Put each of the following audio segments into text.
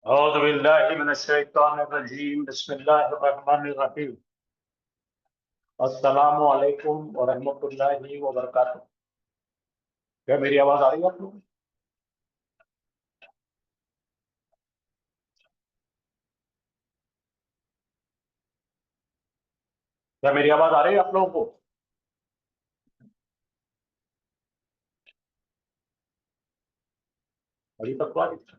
أعوذ بالله من الشيطان الرجيم بسم الله الرحمن الرحيم अस्सलामु अलैकुम वरहमतुल्लाहि वबरकातुहू। क्या मेरी आवाज आ रही है आप लोगों को? क्या मेरी आवाज आ रही है आप लोगों को? अभी तक तो आ रही है।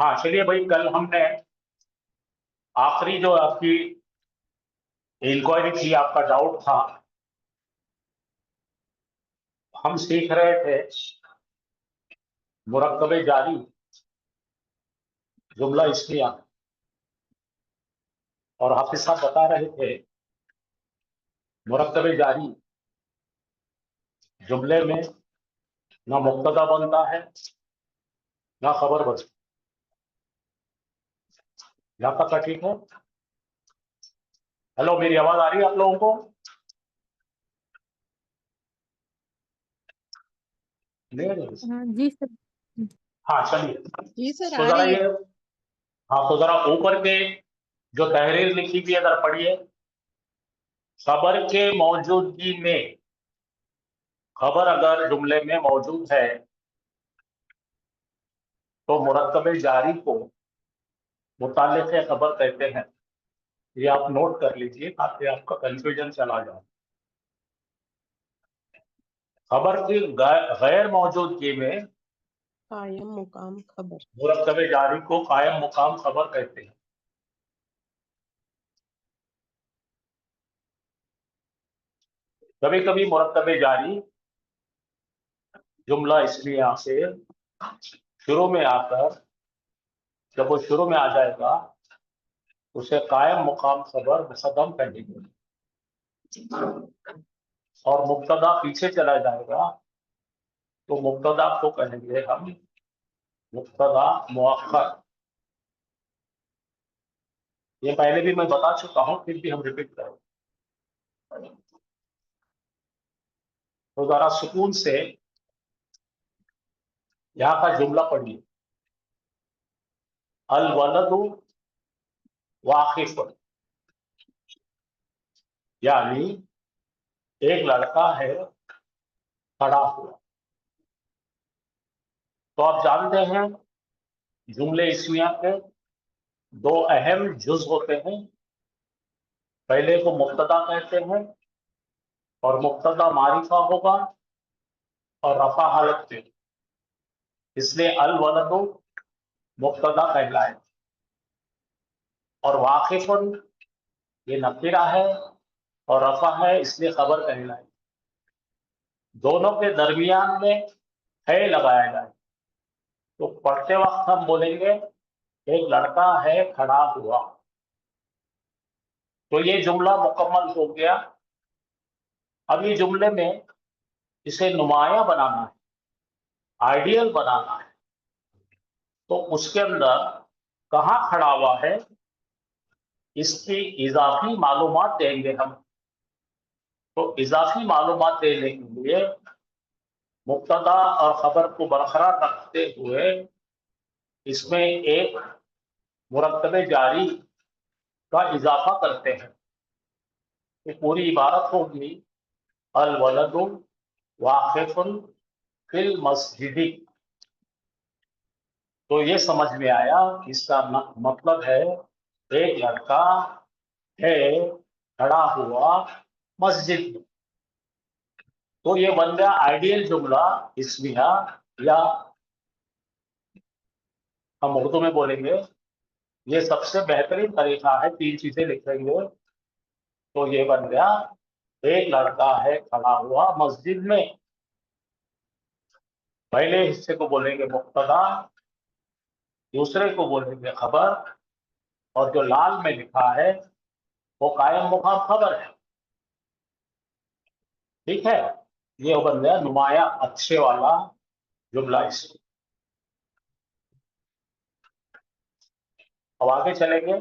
हाँ चलिए भाई, कल हमने आखिरी जो आपकी इंक्वायरी थी, आपका डाउट था, हम सीख रहे थे मुरक्कबे जारी, जुमला इस्मिया, और हाफिज साहब बता रहे थे मुरक्कबे जारी जुमले में ना मुब्तदा बनता है ना खबर बनता। यहाँ तक का ठीक है? हेलो, मेरी आवाज आ रही है आप लोगों को? नहीं आ रही? हाँ जी सर। हाँ चलिए, जी सर, तो आ जरा रही ये, है। हाँ तो जरा ऊपर के जो तहरीर लिखी हुई है जरा पढ़िए। खबर के मौजूदगी में, खबर अगर जुमले में मौजूद है तो मुरक्कबे जारी को मुताल्लिक़ खबर कहते हैं। ये आप नोट कर लीजिए ताकि आपका कंफ्यूजन चला जाए। खबर की गैर मौजूदगी में कायम मुकाम खबर। मुरक्कबे जारी को कायम मुकाम खबर कहते हैं। कभी कभी मुरक्कबे जारी जुमला इस्मिया से शुरू में आकर, जब वो शुरू में आ जाएगा, उसे कायम मुकाम खबर मुक़द्दम कहेंगे, और मुब्तदा पीछे चला जाएगा तो मुब्तदा को कहेंगे हम मुब्तदा मुअख्खर। ये पहले भी मैं बता चुका हूं, फिर भी हम रिपीट करें। तो जरा सुकून से यहाँ का जुमला पढ़िए। अल वलदु वाकिफुन, यानी एक लड़का है खड़ा हुआ। तो आप जानते हैं जुमले इस्मिया के दो अहम जुज होते हैं। पहले को मुब्तदा कहते हैं, और मुब्तदा मारिफा होगा और रफा हालत पे, इसलिए अल वलदु मुब्तदा कहलाए, और वाकिफुन ये नकीरा है और रफा है, इसलिए खबर कहलाए। दोनों के दरमियान में है लगाया जाए तो पढ़ते वक्त हम बोलेंगे एक लड़का है खड़ा हुआ। तो ये जुमला मुकम्मल हो गया। अब ये जुमले में इसे नुमाया बनाना है, आइडियल बनाना है, तो उसके अंदर कहाँ खड़ा हुआ है इसकी इजाफी मालूमात देंगे हम। तो इजाफी मालूमात देने के लिए मुब्तदा और खबर को बरकरार रखते हुए इसमें एक मुरक्कबे जारी का इजाफा करते हैं। तो पूरी इबारत होगी अल वलदु वाक़िफ़ुन फिल मस्जिदी। तो ये समझ में आया, इसका मतलब है एक लड़का है खड़ा हुआ मस्जिद में। तो ये बन गया आइडियल जुमला इस्मिया, या हम उर्दू में बोलेंगे ये सबसे बेहतरीन तरीका है, तीन चीजें लिखेंगे तो ये बन गया एक लड़का है खड़ा हुआ मस्जिद में। पहले हिस्से को बोलेंगे मुब्तदा, दूसरे को बोलेंगे खबर, और जो लाल में लिखा है वो कायम मुकाम खबर है। ठीक है, ये बन गया नुमाया अच्छे वाला जुमला। इसमें अब आगे चलेंगे।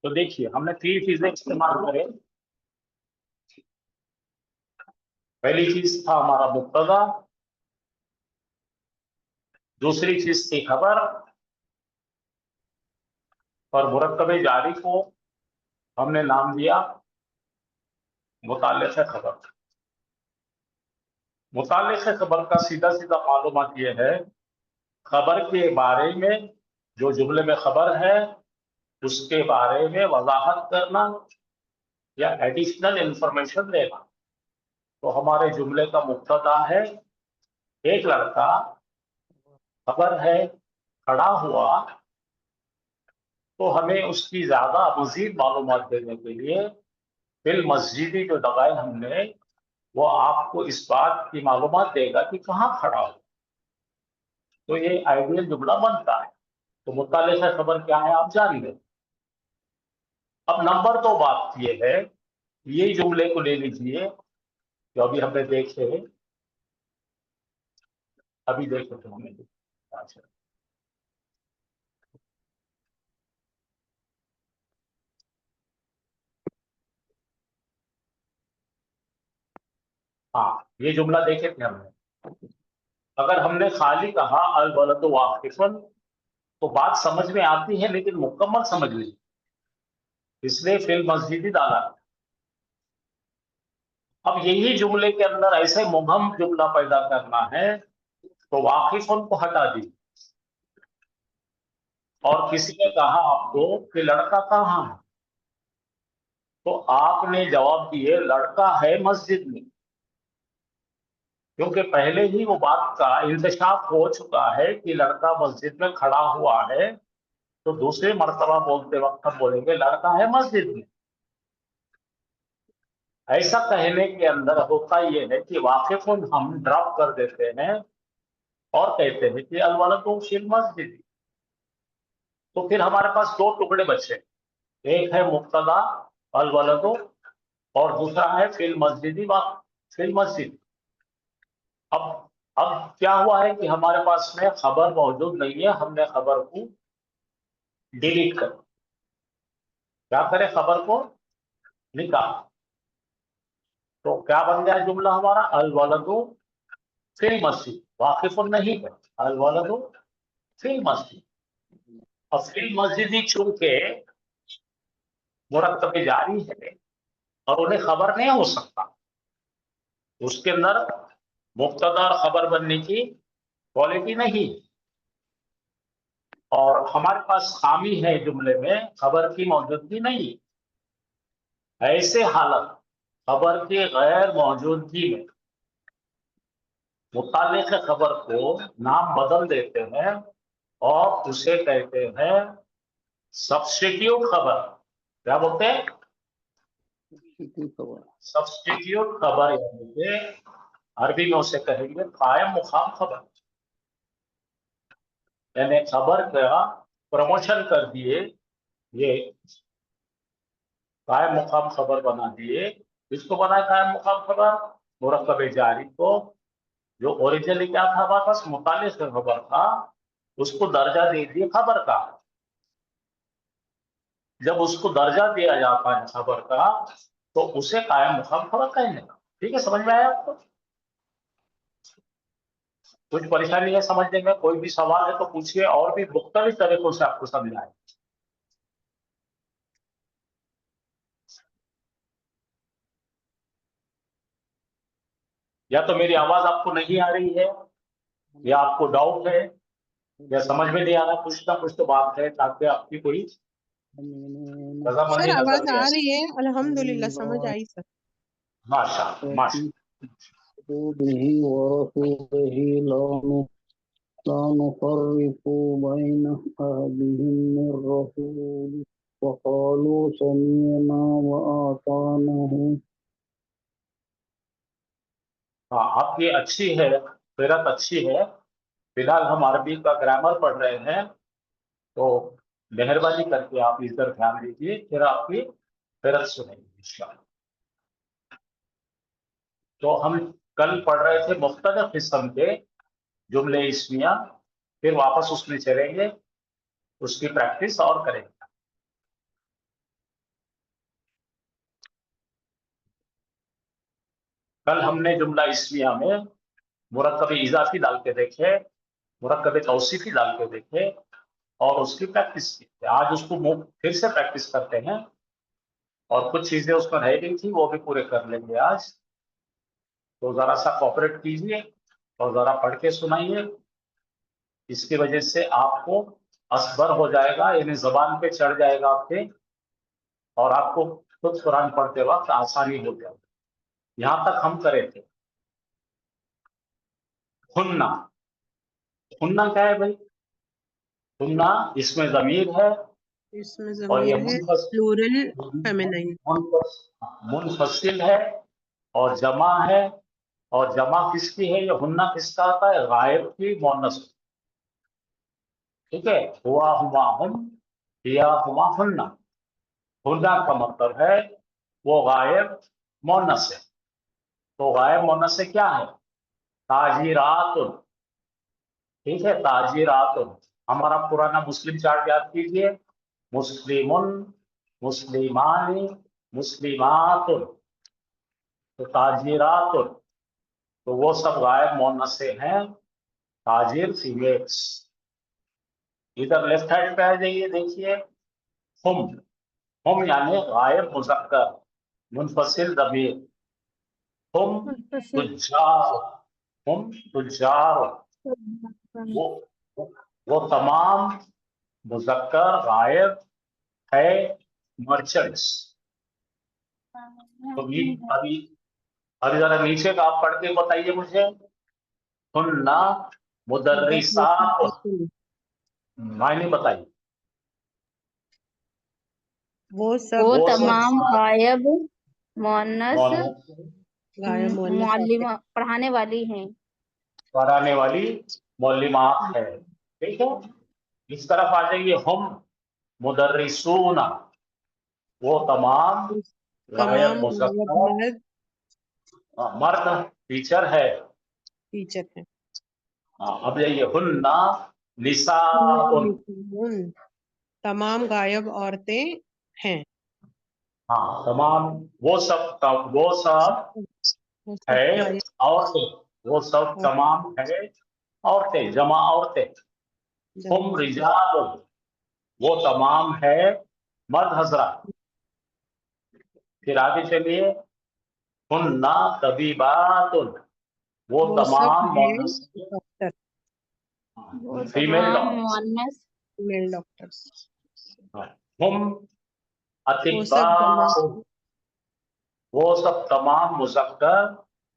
تو دیکھیے ہم نے 3 چیزیں استعمال کرے. پہلی چیز تھا ہمارا مبتدا, دوسری چیز تھی خبر, اور مرکب جاری کو ہم نے نام دیا متعلق خبر. متعلق خبر کا سیدھا سیدھا معلومات یہ ہے, خبر کے بارے میں جو جملے میں خبر ہے اس کے بارے میں وضاحت کرنا یا ایڈیشنل انفارمیشن دینا. تو ہمارے جملے کا مبتدا ہے ایک لڑکا, خبر ہے کھڑا ہوا, تو ہمیں اس کی زیادہ مزید معلومات دینے کے لیے فی المسجدی جو دبائے ہم نے, وہ آپ کو اس بات کی معلومات دے گا کہ کہاں کھڑا ہو. تو یہ آئیڈیل جملہ بنتا ہے. تو متعلق خبر کیا ہے آپ جان لیں. اب نمبر 2 بات یہ ہے, یہ جملے کو لے لیجئے جو ابھی ہم نے دیکھے, ابھی دیکھے تو ہمیں اچھا ہاں یہ جملہ دیکھے تھے ہم نے. اگر ہم نے خالی کہا الولد واقف, تو بات سمجھ میں آتی ہے لیکن مکمل سمجھ نہیں, اس لیے فی المسجد ڈالا. اب یہی جملے کے اندر ایسے مبہم جملہ پیدا کرنا ہے تو واقف کو ہٹا دی, اور کسی نے کہا آپ کو کہ لڑکا کہاں ہے, تو آپ نے جواب دیے لڑکا ہے مسجد میں, کیونکہ پہلے ہی وہ بات کا انکشاف ہو چکا ہے کہ لڑکا مسجد میں کھڑا ہوا ہے. تو دوسری مرتبہ بولتے وقت ہم بولیں گے لڑکا ہے مسجد میں. ایسا کہنے کے اندر ہوتا یہ ہے کہ واقف ہم ڈراپ کر دیتے ہیں اور کہتے ہیں کہ الولد فی المسجد. تو پھر ہمارے پاس 2 ٹکڑے بچے, ایک ہے مبتدا الولد, اور دوسرا ہے فی المسجد فی المسجد. اب کیا ہوا ہے کہ ہمارے پاس میں خبر موجود نہیں ہے, ہم نے خبر کو ڈیلیٹ کر, کیا کرے خبر کو نکال. تو کیا بن گیا جملہ ہمارا الولد فی المسجد, واقف نہیں ہے, الولد فی المسجد. اب فی المسجد چونکہ مرکب جاری ہے اور انہیں خبر نہیں ہو سکتا, اس کے اندر مبتدا اور خبر بننے کی کوالٹی نہیں, اور ہمارے پاس خامی ہے جملے میں خبر کی موجودگی نہیں. ایسے حالت خبر کی غیر موجودگی میں متعلق خبر کو نام بدل دیتے ہیں اور اسے کہتے ہیں سبسٹیٹیوٹ خبر. کیا بولتے ہیں؟ سبسٹیٹیوٹ خبر, یعنی کہ عربی میں اسے کہیں گے قائم مقام خبر. یعنی خبر کا پروموشن کر دیے, یہ قائم مقام خبر بنا دیے. اس کو بنا قائم مقام خبر, مرکب جاری کو جو اوریجنلی کیا تھا ہمارے پاس متعلق خبر تھا, اس کو درجہ دے دیے خبر کا. جب اس کو درجہ دیا جاتا ہے خبر کا تو اسے قائم مقام خبر کہیں گے. ٹھیک ہے, سمجھ میں آیا آپ کو؟ کچھ پریشانی ہے سمجھنے میں؟ کوئی بھی سوال ہے تو پوچھیے, اور بھی مختلف طریقوں سے آپ کو سمجھائیں. یا تو میری آواز آپ کو نہیں آ رہی ہے, یا آپ کو ڈاؤٹ ہے, یا سمجھ میں نہیں آ رہا, کچھ نہ کچھ تو بات ہے تاکہ آپ کی کوئی سر رضامندی آواز نظر آ آئے. رہی ہے, الحمدللہ سمجھ آئی سر. ماشاء اللہ ماشاء به ورسوله لا نفرق بين أحد من رسول وقالوا سمعنا وأطعنا. ہاں آپ کی اچھی ہے, قرأت اچھی ہے. فی الحال ہم عربی کا گرامر پڑھ رہے ہیں, تو مہربانی کر کے آپ اس پر دھیان دیجیے, پھر آپ کی قرأت سنیں گے انشاءاللہ. تو ہم کل پڑھ رہے تھے مختلف قسم کے جملے اسمیہ, پھر واپس اس میں چلیں گے, اس کی پریکٹس اور کریں گے. कल हमने जुमला इस्मिया में मुरक्कब इजाफी डाल के देखे, मुरक्कब तौसीफी डाल के देखे और उसकी प्रैक्टिस की थी। आज उसको फिर से प्रैक्टिस करते हैं और कुछ चीजें उसमें रह गई थी वो भी पूरे कर लेंगे आज। तो जरा सा कोऑपरेट कीजिए और जरा पढ़ के सुनाइए, इसकी वजह से आपको असबर हो जाएगा, यानी जबान पे चढ़ जाएगा आपके, और आपको खुद कुरान पढ़ते वक्त आसानी हो जाएगी। यहां तक हम करे थे। हुन्ना, हुन्ना क्या है भाई? हुन्ना इसमें जमीर है इसमें और ये ज़मीर है, प्लूरल फेमिनाइन। मुनफसिल है और जमा है। और जमा किसकी है? ये हुन्ना किसका आता है? गायब की, मोनस। ठीक है, हुआ हुआ हुम, हिया हुआ हुन्ना। हुन्ना का मतलब है वो गायब मोनस है। तो गायब मोनस से क्या है? ताजीरातुन। ठीक है, ताजीरातुन। हमारा पुराना मुस्लिम चार्ट याद कीजिए, मुस्लिमुन, मुस्लिमानी, मुस्लिमातुन। तो ताजीरातुन, तो वो सब गायब मोनस से हैं, ताजिर फीमेल्स। इधर लेफ्ट हैंड पे आ जाइए, देखिए हम यानी गायब मुज़क्कर, मुनफसिल ज़मीर। हम तुज्जार, हम तुज्जार। वो वो तमाम मुज़क्कर गायब है, मर्चेंट्स। तो अभी अभी जरा नीचे का आप पढ़ के बताइए मुझे। हुन्ना मुदर्रिसात, मायने बताइए। वो सब वो वो सब तमाम गायब मुअन्नस गायब मुअन्नस मुअल्लिमा पढ़ाने वाली हैं। पढ़ाने वाली मौलिमात है। ठीक है, इस तरफ आ जाइए। हम मुदर्रिसूना, वो तमाम गायब तमाम गायब मुज़क्कर मर्द मर्द टीचर है। टीचर हैं। अब जाइए। हुन्ना निसाउन, तमाम गायब औरतें हैं। हाँ तमाम, वो सब वो सब है गायब औरतें, वो सब तमाम है औरतें, जमा औरतें। हम रिजाल, वो तमाम है मर्द हजरा। फिर आगे चलिए। हुन्ना तबीबातुन, वो वो सब तमाम हैं मोनस डॉक्टर, वो फीमेल तमाम डॉक्टर्स। मुअन्नस मेल डॉक्टर्स। हम वो सब अतिब्बाउन, वो सब तमाम मुज़क्कर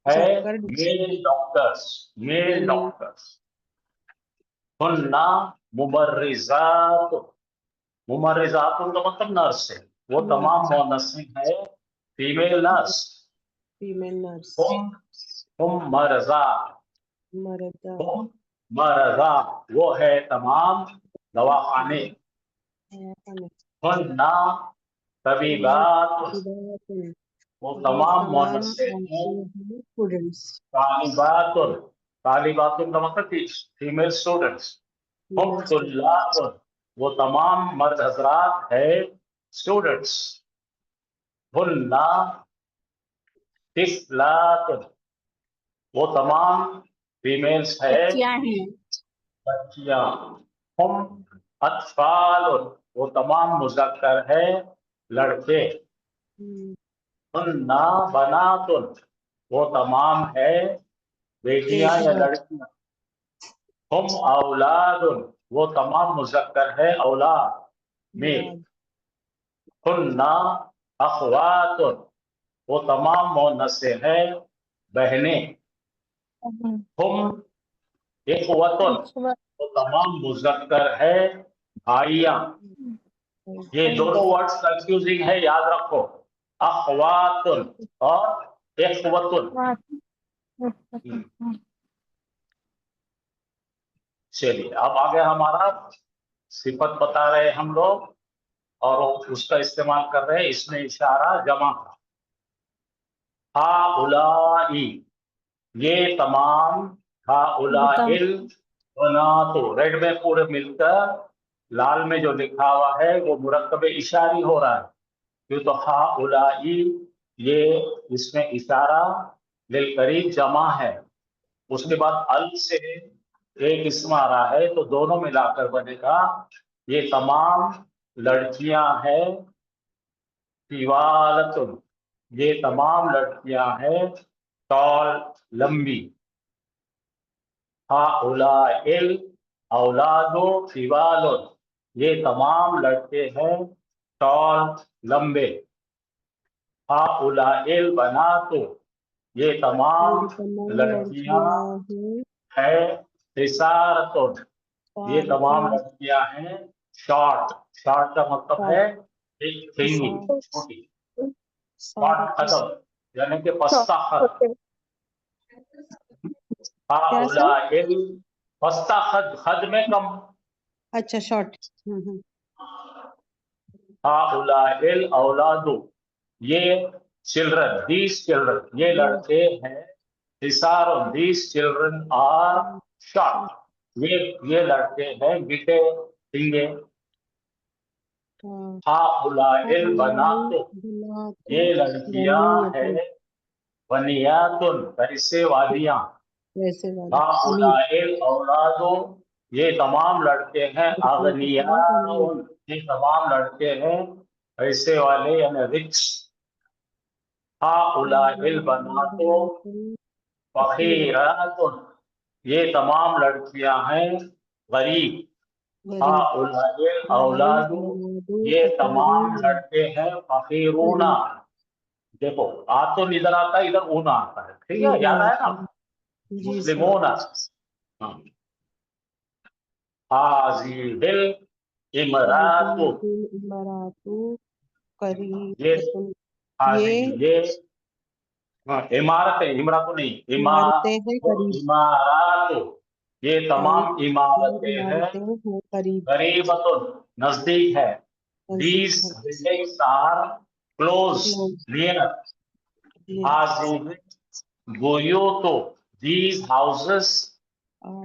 है मुज़क्कर मेल डॉक्टर्स, मेल डॉक्टर्स। हुन्ना मुबर्रिज़ात, मुबर्रिज़ात का मतलब नर्स है, वो तमाम मोनसिब है, फीमेल नर्स। Female nurse. तुम मरजा, मर्दा तुम मरजा, वो है तमाम दवाखाने। हुन्ना तबीबात, वो तमाम मोनसिब हैं, स्टूडेंट्स। तालिबातुन, तालिबातुन का मतलब फीमेल स्टूडेंट्स। मुफ्तुल्लातुन, वो तमाम मर्द हजरात है, स्टूडेंट्स। हुन्ना तिफलातुन, वो तमाम फीमेल्स है, बच्चियां हैं। बच्चियां। हम अतफालुन, वो तमाम मुज़क्कर है, लड़के। हुन्ना बनातुन, वो तमाम है, बेटियां या लड़कियां। हम औलादुन, वो तमाम मुज़क्कर है, औलाद, मेल। हुन्ना अखवातुन, वो तमाम मोनस से है, बहनें। हम इखवतुन, वो तमाम मुज़क्कर है, भाइयां। ये दोनों वर्ड्स कंफ्यूजिंग है, याद रखो, अखवातुन और इखवतुन। चलिए, अब आगे हमारा सिफत बता रहे हम लोग और उसका इस्तेमाल कर रहे हैं, इसमें इशारा जमा का। हाउलाई, ये तमाम, हाउलाइल बनातो, रेड में पूरे मिलकर लाल में जो लिखा हुआ है वो मुरक्कब इशारी हो रहा है, क्यों? तो हाउलाई, ये इसमें इशारा लिल करीब जमा है, उसके बाद अल से एक इसम आ रहा है, तो दोनों मिलाकर बनेगा ये तमाम लड़कियां हैं तिवालतुन, ये तमाम लड़कियां हैं टॉल, लंबी। हाउलाइल औलादो तिवालुन, ये तमाम लड़के हैं टॉल, लंबे। हाउलाइल बनातो, ये तमाम ये तमाम लड़कियां लड़कियां हैं हैं तिसारतुन, ये तमाम सारतुन, लड़कियां हैं शॉर्ट। शॉर्ट का मतलब है एक थीनी, सार छोटी। शॉर्ट सारतुन। खत्म यानी कि पस्ता खत। क्या सर? हाउलाइल पस्ता खद, खद में कम। अच्छा शॉर्ट। हाउलाइल औलादो, ये चिल्ड्रन, दीज चिल्ड्रन, ये लड़के हैं। हिसार, दीज चिल्ड्रन आर शॉर्ट, ये लड़के हैं गिटे, सिंगे। हाउलाइल बनातो, ये लड़कियां हैं बनियातुन, पैसे वालियां। वैसे वाले अमीर हाउलाइल औलादो, ये तमाम लड़के हैं लड़के हैं अगनियाउन, ये तमाम लड़के हैं पैसे वाले यानी रिच। हाउलाइल बनातो फकीरातुन, ये तमाम लड़कियां हैं गरीब। गरीब हाउलाइल औलादो, ये तमाम लड़के हैं फकीरूना। देखो आ तो इधर आता है, इधर ऊना आता है, ठीक है, याद आया ना। जी मुस्लिमोना। हाजिल इमरातु, इमरातु ये करीबतुन, हाजिल ये इमारतें, इमरातु नहीं, इमारतें हैं तो करीब, इमारातु, ये तमाम इमारतें हैं इमारतें हैं करीब, करीबतुन, नजदीक है। नजदीक These है। buildings are close, near. हाजिल बुयूतु, these houses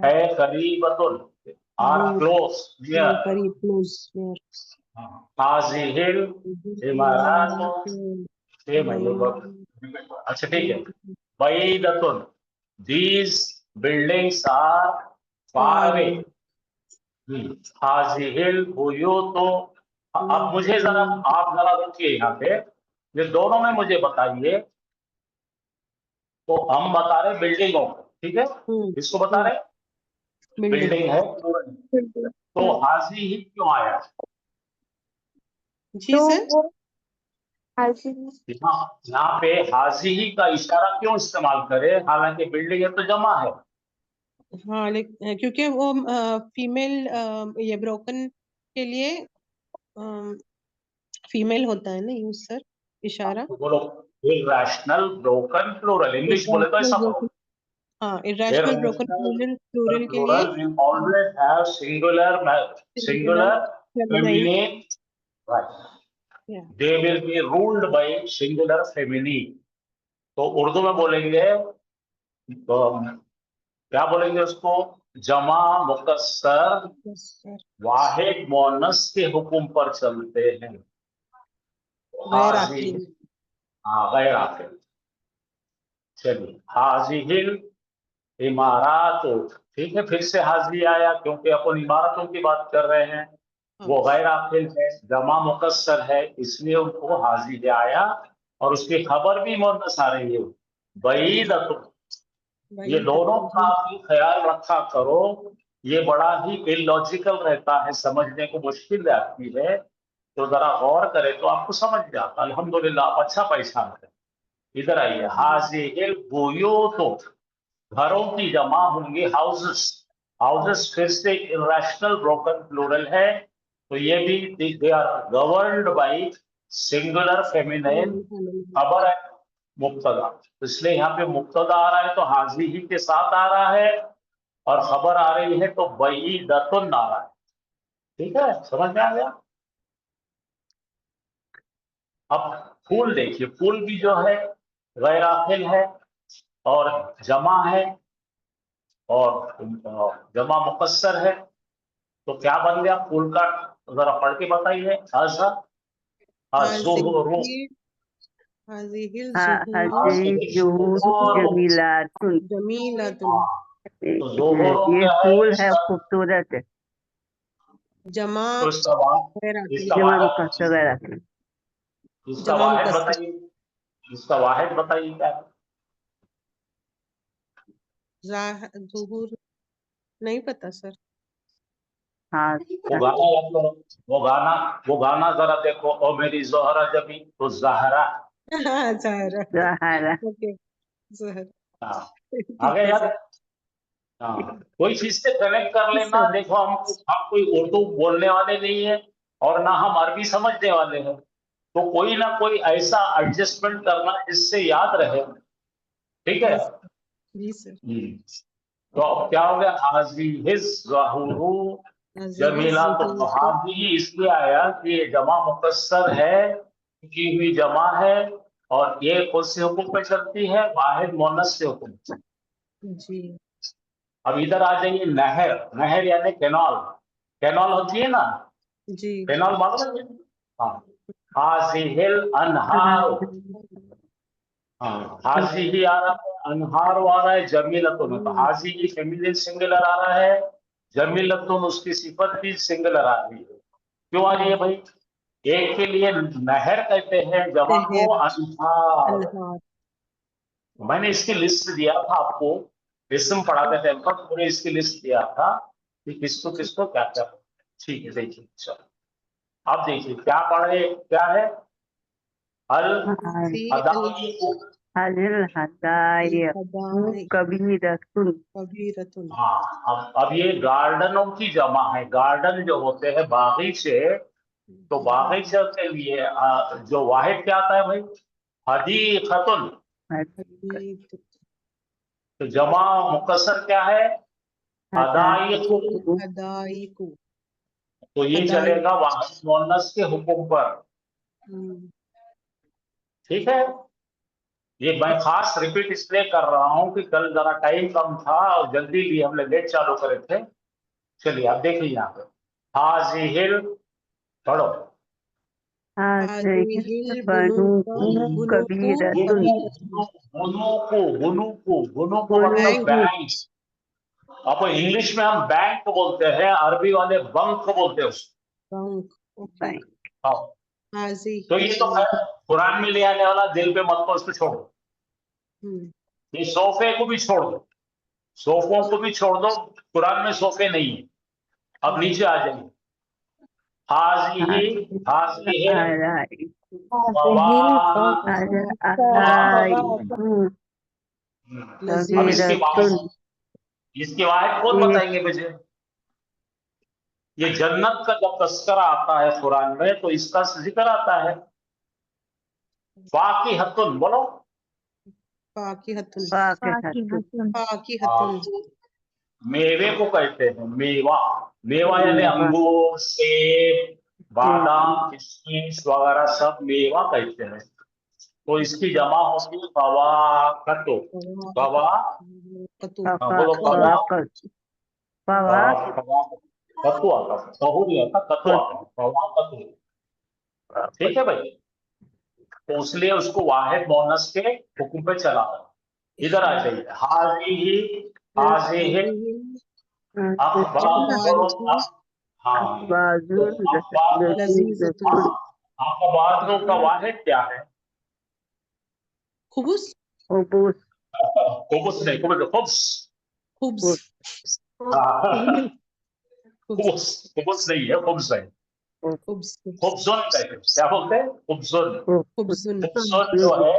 है करीबतुन, are close, near. करीब क्लोज हाजिल इमारातु, सेम है ये वर्ड। अच्छा ठीक है। बैदतुन, these buildings are far away. हाजिल बुयूतु, अब मुझे जरा, आप जरा रुकिए यहाँ पे, ये दोनों में मुझे बताइए। तो हम बता रहे बिल्डिंगों को, ठीक है, इसको बता रहे बिल्डिंग है plural। तो हाजी ही क्यों आया? जी सर। यहाँ पे हाजी ही का इशारा क्यों इस्तेमाल करे, हालांकि बिल्डिंग है तो जमा है। हाँ लेकिन क्योंकि वो फीमेल ये ब्रोकन के लिए फीमेल होता है ना यूज सर, इशारा। बोलो इरैशनल ब्रोकन प्लूरल, इंग्लिश बोले तो ऐसा बोलो। हाँ इरेशनल ब्रोकन प्लूरल के लिए Plural will always have singular feminine, right? Yeah. They will be ruled by singular feminine। तो उर्दू में बोलेंगे तो क्या बोलेंगे उसको, जमा मुकस्सर Yes, sir. वाहिद मुअन्नस के हुक्म पर चलते हैं। गैर हाजी, आखिरी। हाँ गैर आखिरी। चलिए हाजिल इमारात, ठीक है, फिर से हाजी आया क्योंकि अपन इमारतों की बात कर रहे हैं। वो गैर आखिल है, जमा मुकस्सर है, इसलिए उनको हाजी आया और उसकी खबर भी मुअन्नस आ रही है बईदतुन। ये दोनों का भी ख्याल रखा करो, ये बड़ा ही इलॉजिकल रहता है, समझने को मुश्किल लगती है, तो जरा गौर करें तो आपको समझ जाता। अल्हम्दुलिल्लाह आप अच्छा पहचान करें। इधर आइए, हाजिल बुयूतु, घरों की जमा होंगी हाउसेस। हाउसेस फिर से इरेशनल ब्रोकन प्लूरल है, तो ये भी they are governed by singular feminine. खबर है मुब्तदा, इसलिए यहाँ पे मुब्तदा आ रहा है तो हाजी ही के साथ आ रहा है, और खबर आ रही है तो बईदतुन आ रहा है। ठीक है, समझ में आ गया। अब फूल देखिए, फूल भी जो है गैर आखिल है और जमा है और जमा मुकस्सर है, तो क्या बन गया फूल का, जरा पढ़ के बताइए। हाज़िहिल हाज़िहि ज़ुहूर ज़ुहूर जमीलातुन। जमीलतुन। तो जोहरों ये क्या है फूल है इसका? खूबसूरत है। जमा तो इसका गैरातुन। जमा वाहिद, मुकस्सर वगैरह। इसका जमा वाहिद मुकस्सर। बताइए, इसका वाहिद बताइए क्या है? ज़ुहूर नहीं पता सर। हाँ वो गाना याद करो, वो गाना जरा देखो, ओ मेरी जोहरा जबी, तो जहरा। हाँ ज़हरा। ज़हरा। ओके ज़हरा। हाँ, ठीक आगे है यार। सर। हाँ, कोई चीज से कनेक्ट कर लेना। सर देखो हम कोई उर्दू बोलने वाले नहीं है और ना हम अरबी समझने वाले हैं, तो कोई ना कोई ऐसा एडजस्टमेंट करना जिससे याद रहे। ठीक है। जी सर। तो अब क्या हो गया? हाजी हिज ज़हूरू हाज़िहिल जमीला। तो ज़ुहूर हाजी इसलिए आया कि ये जमा मुकस्सर है, की हुई जमा है, और ये कौन से हुक्म पे चलती है? वाहिद मुअन्नस के हुक्म पे। जी अब इधर आ जाइए, नहर। नहर यानी कैनाल। कैनाल होती है ना, जी। कैनाल मालूम है? हाँ, हाजिहिल अनहार। हाँ, हाजी ही आ रहा है, अनहार आ रहा है, जमीलतुन। तो हाजी ही फेमिनिन सिंगुलर आ रहा है, जमीलतुन उसकी सिफत भी सिंगुलर आ रही है। क्यों आ रही है भाई? एक के लिए नहर कहते हैं, जमा को नहर अनहार। अनहार। मैंने इसकी लिस्ट दिया था आपको, इसम पढ़ाते टाइम पर पूरे इसकी लिस्ट दिया था कि किसको किसको क्या क्या। ठीक है, देखिए चलो आप देखिए क्या पढ़ रहे, क्या है? अल फ़ी अदाइकु। हाजिल हदाय अल-हदाइक कबीरतुन। कबीरतुन। हाँ, अब ये गार्डनों की जमा है। गार्डन जो होते हैं बागीचे, तो बागीचे के लिए जो वाहिद क्या आता है भाई? हदीक़तुन। हदीक़ तो जमा मुकस्सर क्या है? हदाइक़ु। हदाइक़ु। तो ये हदाइक़। चलेगा वाहिद मुअन्नस के हुक्म पर। ठीक है। ये मैं खास रिपीट इसलिए कर रहा हूं कि कल जरा टाइम कम था और जल्दी लिए, हमने लेट चालू करे थे। चलिए आप देखिए यहाँ पे, हाजिहिल, पढ़ो। हाज़िहिल हाज़िहिल बनुकु बुनुकु कबीरतुन। कबीरतुन। बुनुकु मतलब बैंक बैंक। आपको इंग्लिश में हम बैंक बोलते हैं, अरबी वाले बंक बोलते हैं उसको। बैंक। ओके। हाँ, तो ये तो हाज़िहिल। खैर कुरान में ले आने वाला, दिल पे मत को, उसको छोड़ो। ये सोफे को भी छोड़ दो, सोफों को भी छोड़ दो, कुरान में सोफे नहीं है। अब नीचे आ जाइए, हाजिही, हाजिहिल अब इसके कबीरतुन। वाहिद कौन बताएंगे मुझे? ये जन्नत का जब तस्करा आता है कुरान में, तो इसका जिक्र आता है। फाकिहतुन, बोलो। फाकिहतुन। फाकिहतुन। फाकिहतुन। मेवे को कहते हैं मेवा। मेवा यानी मेवा। अंगूर, सेब, बादाम, किशमिश वगैरह सब मेवा कहते हैं। तो इसकी जमा होगी फवाकतो। फवा, कतु। हाँ बोलो, फवा। फवाकत। कतु आता है, कहू नहीं आता, कतु आता है, फवा कतु। ठीक है भाई। तो इसलिए उसको वाहिद मुअन्नस के हुक्म पे चला। इधर आ जाइए, हाजिही, हाजिहिल अखबार, बोलो अब। हाँ, तो अखबार, लजीजतुन। अखबारों का वाहिद क्या है? खुबुस। खुबूस। खुबुस नहीं, खुबुस। खुब्स। हाँ, खुब्स। खुबुस नहीं है, खुब्स है। खुब्स। खुब्सुन कहते हैं। क्या बोलते हैं? खुब्सुन। खुब्सुन। खुब्सुन जो है,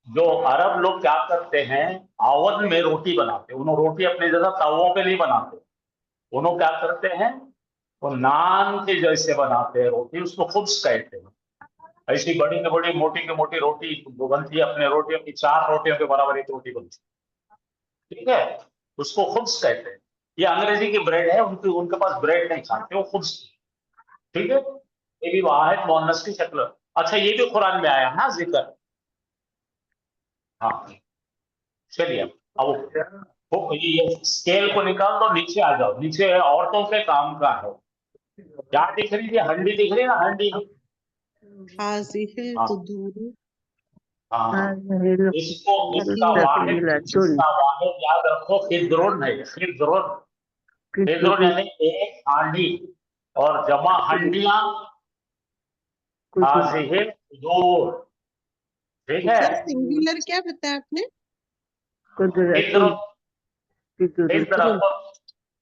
जो अरब लोग क्या करते हैं, आवद में रोटी बनाते हैं। उन्होंने रोटी अपनी जगह तवों पे नहीं बनाते, उन्होंने क्या करते हैं, वो नान के जैसे बनाते हैं रोटी, उसको खुब्स कहते हैं। ऐसी बड़ी से बड़ी, मोटी की मोटी रोटी जो बनती है, अपने रोटियों की 4 रोटियों के बराबर एक रोटी बनती है। ठीक है, उसको खुब्स कहते हैं। ये अंग्रेजी की ब्रेड है, उनके पास ब्रेड नहीं खाते, वो खुब्स। ठीक है, ये भी वाहिद मुअन्नस की शक्ल। अच्छा, ये भी कुरान में आया ना जिक्र। हाँ, चलिए अब ये स्केल को निकाल दो, नीचे आ जाओ। नीचे औरतों के काम का है। क्या दिख रही है? हंडी दिख रही है ना, हंडी। हाज़िहिल हाँ, कुदूर हाँ, هذه इसको इसका वाहिद याद रखो, खिद्रुन है, खिद्रुन। खिद्रुन यानी एक हांडी और जमा हंडियां, हाजिहिल हुजूर, ठीक है। सर सिंगुलर क्या बताया आपने? खिद्रुन,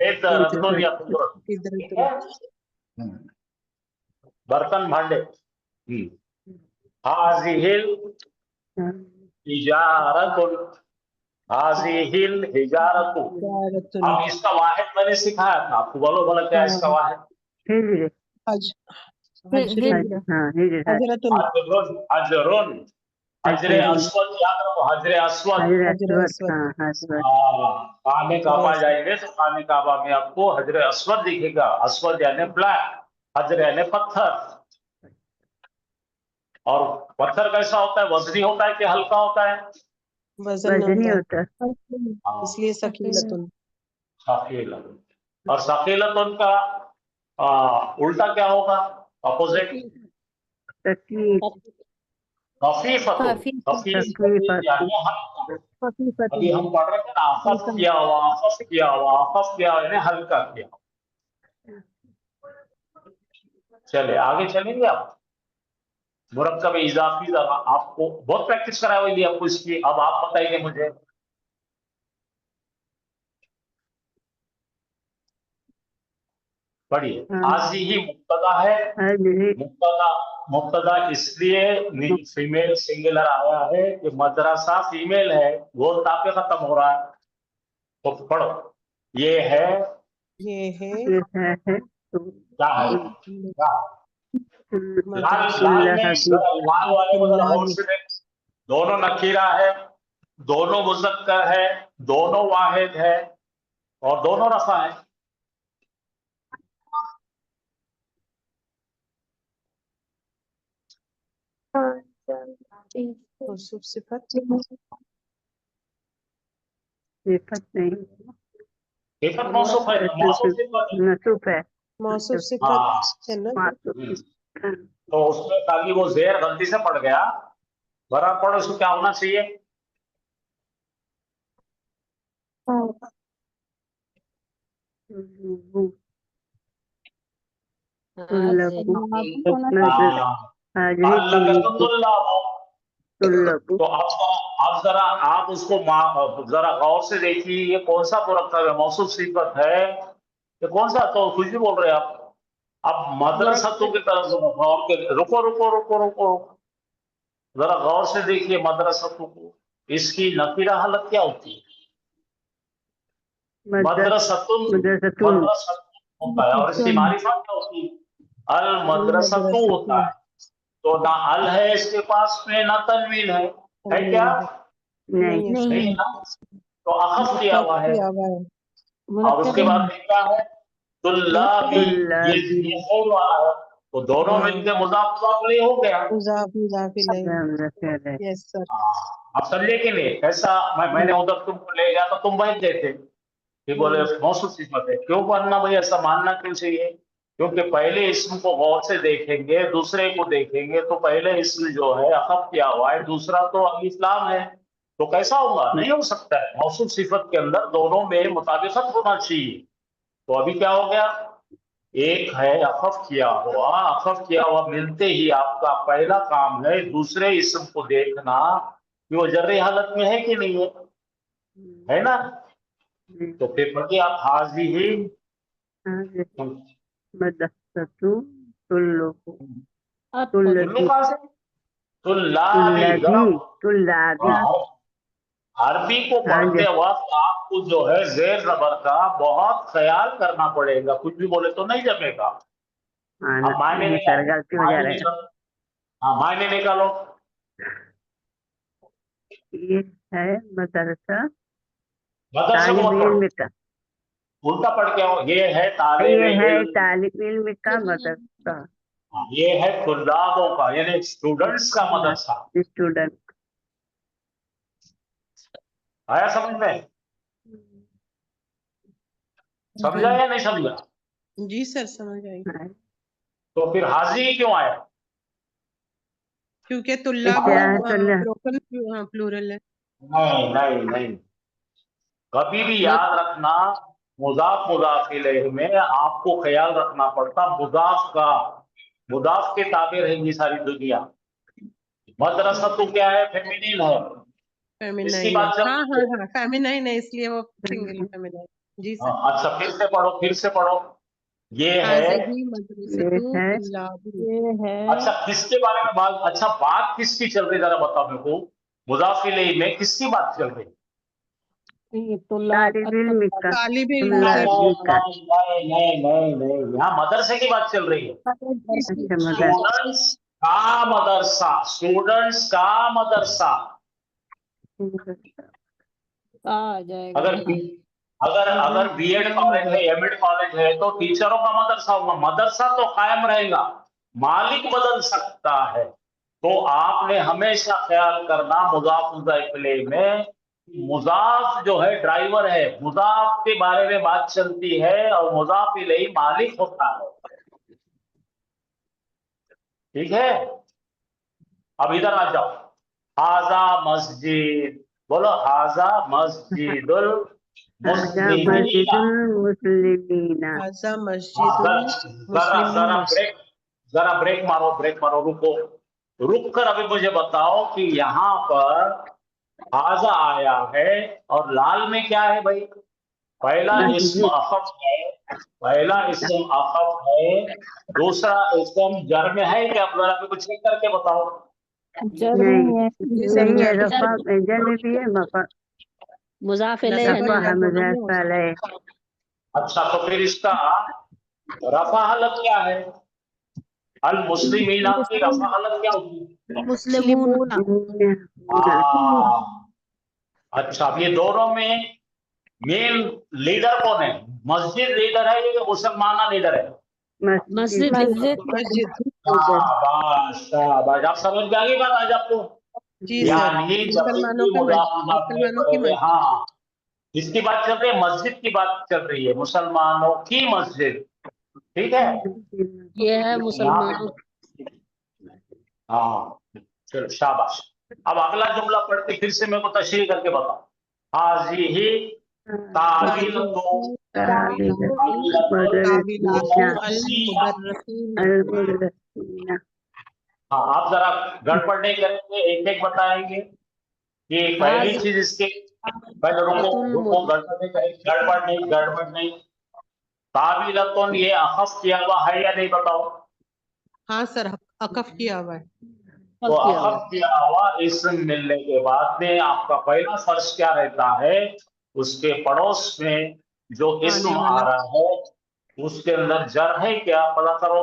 قدرة खिद्रुन या खिद्रुन, ठीक है। बर्तन भांडे। हाजिहिल हिजारतुन, हाजिहिल हिजारतु। अब इसका वाहिद मैंने सिखाया था आपको, बोलो बोलो क्या है इसका वाहिद? هجرة हिजर हजरतुन अजरुन, हजरे अस्वद याद रखो, हजरे अस्वद। هجرة أسود हाँ أسود खाने काबा जाएंगे तो खाने काबा में आपको हजरे अस्वद दिखेगा। अस्वद यानी ब्लैक, हजरे यानी पत्थर। और पत्थर कैसा होता है? वजनी होता है कि हल्का होता है? वजनी होता इसलिए सकीलतुन। सकीलतुन। और सकीलतुन का उल्टा क्या होगा? अपोजिट? तकलीफ खफीफतुन। खफीफत यानी हल्का। अभी हम पढ़ रहे थे ना, अखफ किया हुआ, अखफ किया हुआ, अखफ किया हुआ यानी हल्का किया। चलिए आगे चलेंगे। आप मुरक्कब इजाफी आपको बहुत प्रैक्टिस कराई हुई थी आपको इसकी, अब आप बताइए मुझे। पढ़िए। हाजी ही मुब्तदा है। मुब्तदा मुब्तदा इसलिए फीमेल सिंगुलर आया है कि मदरसा फीमेल है, गोल तापे खत्म हो रहा है। तो पढ़ो, ये है क्या है? लाल वाले को जरा गौर से देख। दोनों नकीरा है, दोनों मुज़क्कर है, दोनों वाहिद है और दोनों रफा है। सिफत नहीं सिफत मौसूफ है, मौसूफ सिफत है। नसूफ है मौसूफ सिफत है ना। तो उसमें ताकि वो जेर गलती से पड़ गया, बराबर पढ़ो, उसको क्या होना चाहिए? तो आप जरा आप उसको जरा गौर से देखिए, ये कौन सा मुरक्कब है? मौसूफ सिफत है ये कौन सा? तो कुछ भी बोल रहे हैं आप। अब मदरसतों की तरफ गौर के, रुको रुको रुको रुको, जरा गौर से देखिए मदरसतों को। इसकी नकीरा हालत क्या होती है? मदरसतुन होता है, और इसकी मारिफा क्या होती है? अल मदरसतु होता है। तो ना अल है इसके पास में, ना तनवीन है क्या? नहीं ना, तो अखफ किया हुआ है। और उसके बाद क्या है? तुल्लाबी, ये है वाला है, तो दोनों मिलकर मुज़ाफ मुज़ाफ हो गया। Yes sir. आप समझे कि नहीं? ऐसा मैंने उधर तुमको ले गया तो तुम बैठ गए थे कि बोले मौसूफ सिफत है। क्यों मानना भाई? ऐसा मानना क्यों चाहिए? क्योंकि पहले इसम को गौर से देखेंगे, दूसरे को देखेंगे तो पहले इसम जो है अखफ किया हुआ है, दूसरा तो इस्लाम है, तो कैसा होगा? नहीं हो सकता है। मौसूफ सिफत के अंदर दोनों में मुताबिकत होना चाहिए। तो अभी क्या हो गया? एक है अखफ किया हुआ मिलते ही आपका पहला काम है दूसरे इसम को देखना कि वो जर्री हालत में है कि नहीं है ना। तो फिर पढ़िए आप, हाजी ही अरबी को पढ़ते वक्त आपको जो है जेर जबर का बहुत ख्याल करना पड़ेगा, कुछ भी बोले तो नहीं जमेगा। अब मायने निकालो, हाँ मायने निकालो। ये है मदरसा मदरसा को मत पढ़ो, उल्टा पढ़ के आओ। ये है तालिब इल्म का मदरसा, ये है तुल्लाबों का यानी स्टूडेंट्स का मदरसा। स्टूडेंट आया समझ में? समझा या नहीं समझा? जी सर समझ आई। तो फिर हाजी क्यों आया? क्योंकि तुल्लाब क्या है तुल्ला? ब्रोकन प्लूरल है। नहीं नहीं नहीं, कभी भी याद रखना मुजाफ मुजाफ इलैहि में आपको ख्याल रखना पड़ता मुजाफ का। मुजाफ के ताबे रहेंगी सारी दुनिया। मदरसा तो क्या है, फेमिनिन है। इसकी फेमिनाइन बात चल हाँ रही हाँ है। हाँ फेमिनाइन है इसलिए वो सिंगल फेमिनाइन। जी सर। अच्छा फिर से पढ़ो, फिर से पढ़ो। ये है, हाज़िही मदरसतु ये है तुल्लाबी। ये है अच्छा किसके बारे में बात, अच्छा बात किसकी चल रही है जरा बताओ मेरे को। मुजाफ इलैहि में किसकी बात चल रही है? तालिब इल्म का, तालिब इल्म तुल्लाब सर। का। नहीं नहीं नहीं, यहाँ मदरसे की बात चल रही है। अच्छा मदर स्टूडेंट्स का मदरसा, स्टूडेंट्स का मदरसा। आ जाएगा। अगर अगर अगर बीएड कॉलेज है, एमएड कॉलेज है तो टीचरों का मदरसा होगा। मदरसा तो कायम रहेगा, मालिक बदल सकता है। तो आपने हमेशा ख्याल करना मुजाफ मुजाफ इलैहि में मुजाफ जो है ड्राइवर है, मुजाफ के बारे में बात चलती है और मुजाफ इलैहि मालिक होता है। ठीक है, अब इधर आ जाओ। हाजा मस्जिद, बोलो हाजा मस्जिदुल हाजा मुस्लिमीना। मस्जिदुल मुस्लिमीना। हाज़ा हाँ, मस्जिदुल मुस्लिमीन। जरा ब्रेक मारो, ब्रेक मारो, रुको। रुक कर अभी मुझे बताओ कि यहाँ पर हाजा आया है और लाल में क्या है भाई? पहला इस्म मस्जिद अखफ है, पहला इस्म अखफ है, दूसरा इस्म जर में है क्या? आप जरा मेरे को चेक करके बताओ। जर नहीं में है। जी सर नहीं है, जर रफा जर में भी है, मफा मुजाफ नसब इलैहि रफा और जर दोनों में हो मुजाफ सकता है। अलैहि। अच्छा तो फिर इसका रफा हलत क्या है? अल मुस्लिमीना की रफा हलत क्या होगी? मुस्लिमून। हाँ, अच्छा अब ये दोनों में मेन लीडर कौन है? मस्जिद लीडर है या मुसलमाना लीडर है? मस्जिद मस्जिद। शाबाश शाबाश, आप समझ में आ गई बात आज आपको? जी सर यानी जब मुसलमानों भी का मुजाफ मुजाफ में मुसलमानों की पढ़ोगे, मस्जिद। हाँ इसकी बात चल रही है, मस्जिद की बात चल रही है, मुसलमानों की मस्जिद। ठीक है, ये है यहाँ मुसलमानों। पे हाँ चलो शाबाश। अब अगला जुमला पढ़ के फिर से मेरे को तशरीह करके बताओ। हाज़िही तावीलतो तावीलातु अल मुदर्रसीन। हाँ, आप जरा गड़बड़ नहीं करेंगे, एक एक बताएंगे कि पहली चीज इसके, पहले रुको रुको, गड़बड़ नहीं करेंगे, गड़बड़ नहीं। तावीलतुन ये अखफ किया हुआ है या नहीं बताओ? हाँ सर अकफ किया हुआ है। तो अखफ किया हुआ इसम मिलने के बाद में आपका पहला फर्ज क्या रहता है? उसके पड़ोस में जो इसम आने आ वाला रहा है उसके अंदर जर है क्या? पता करो।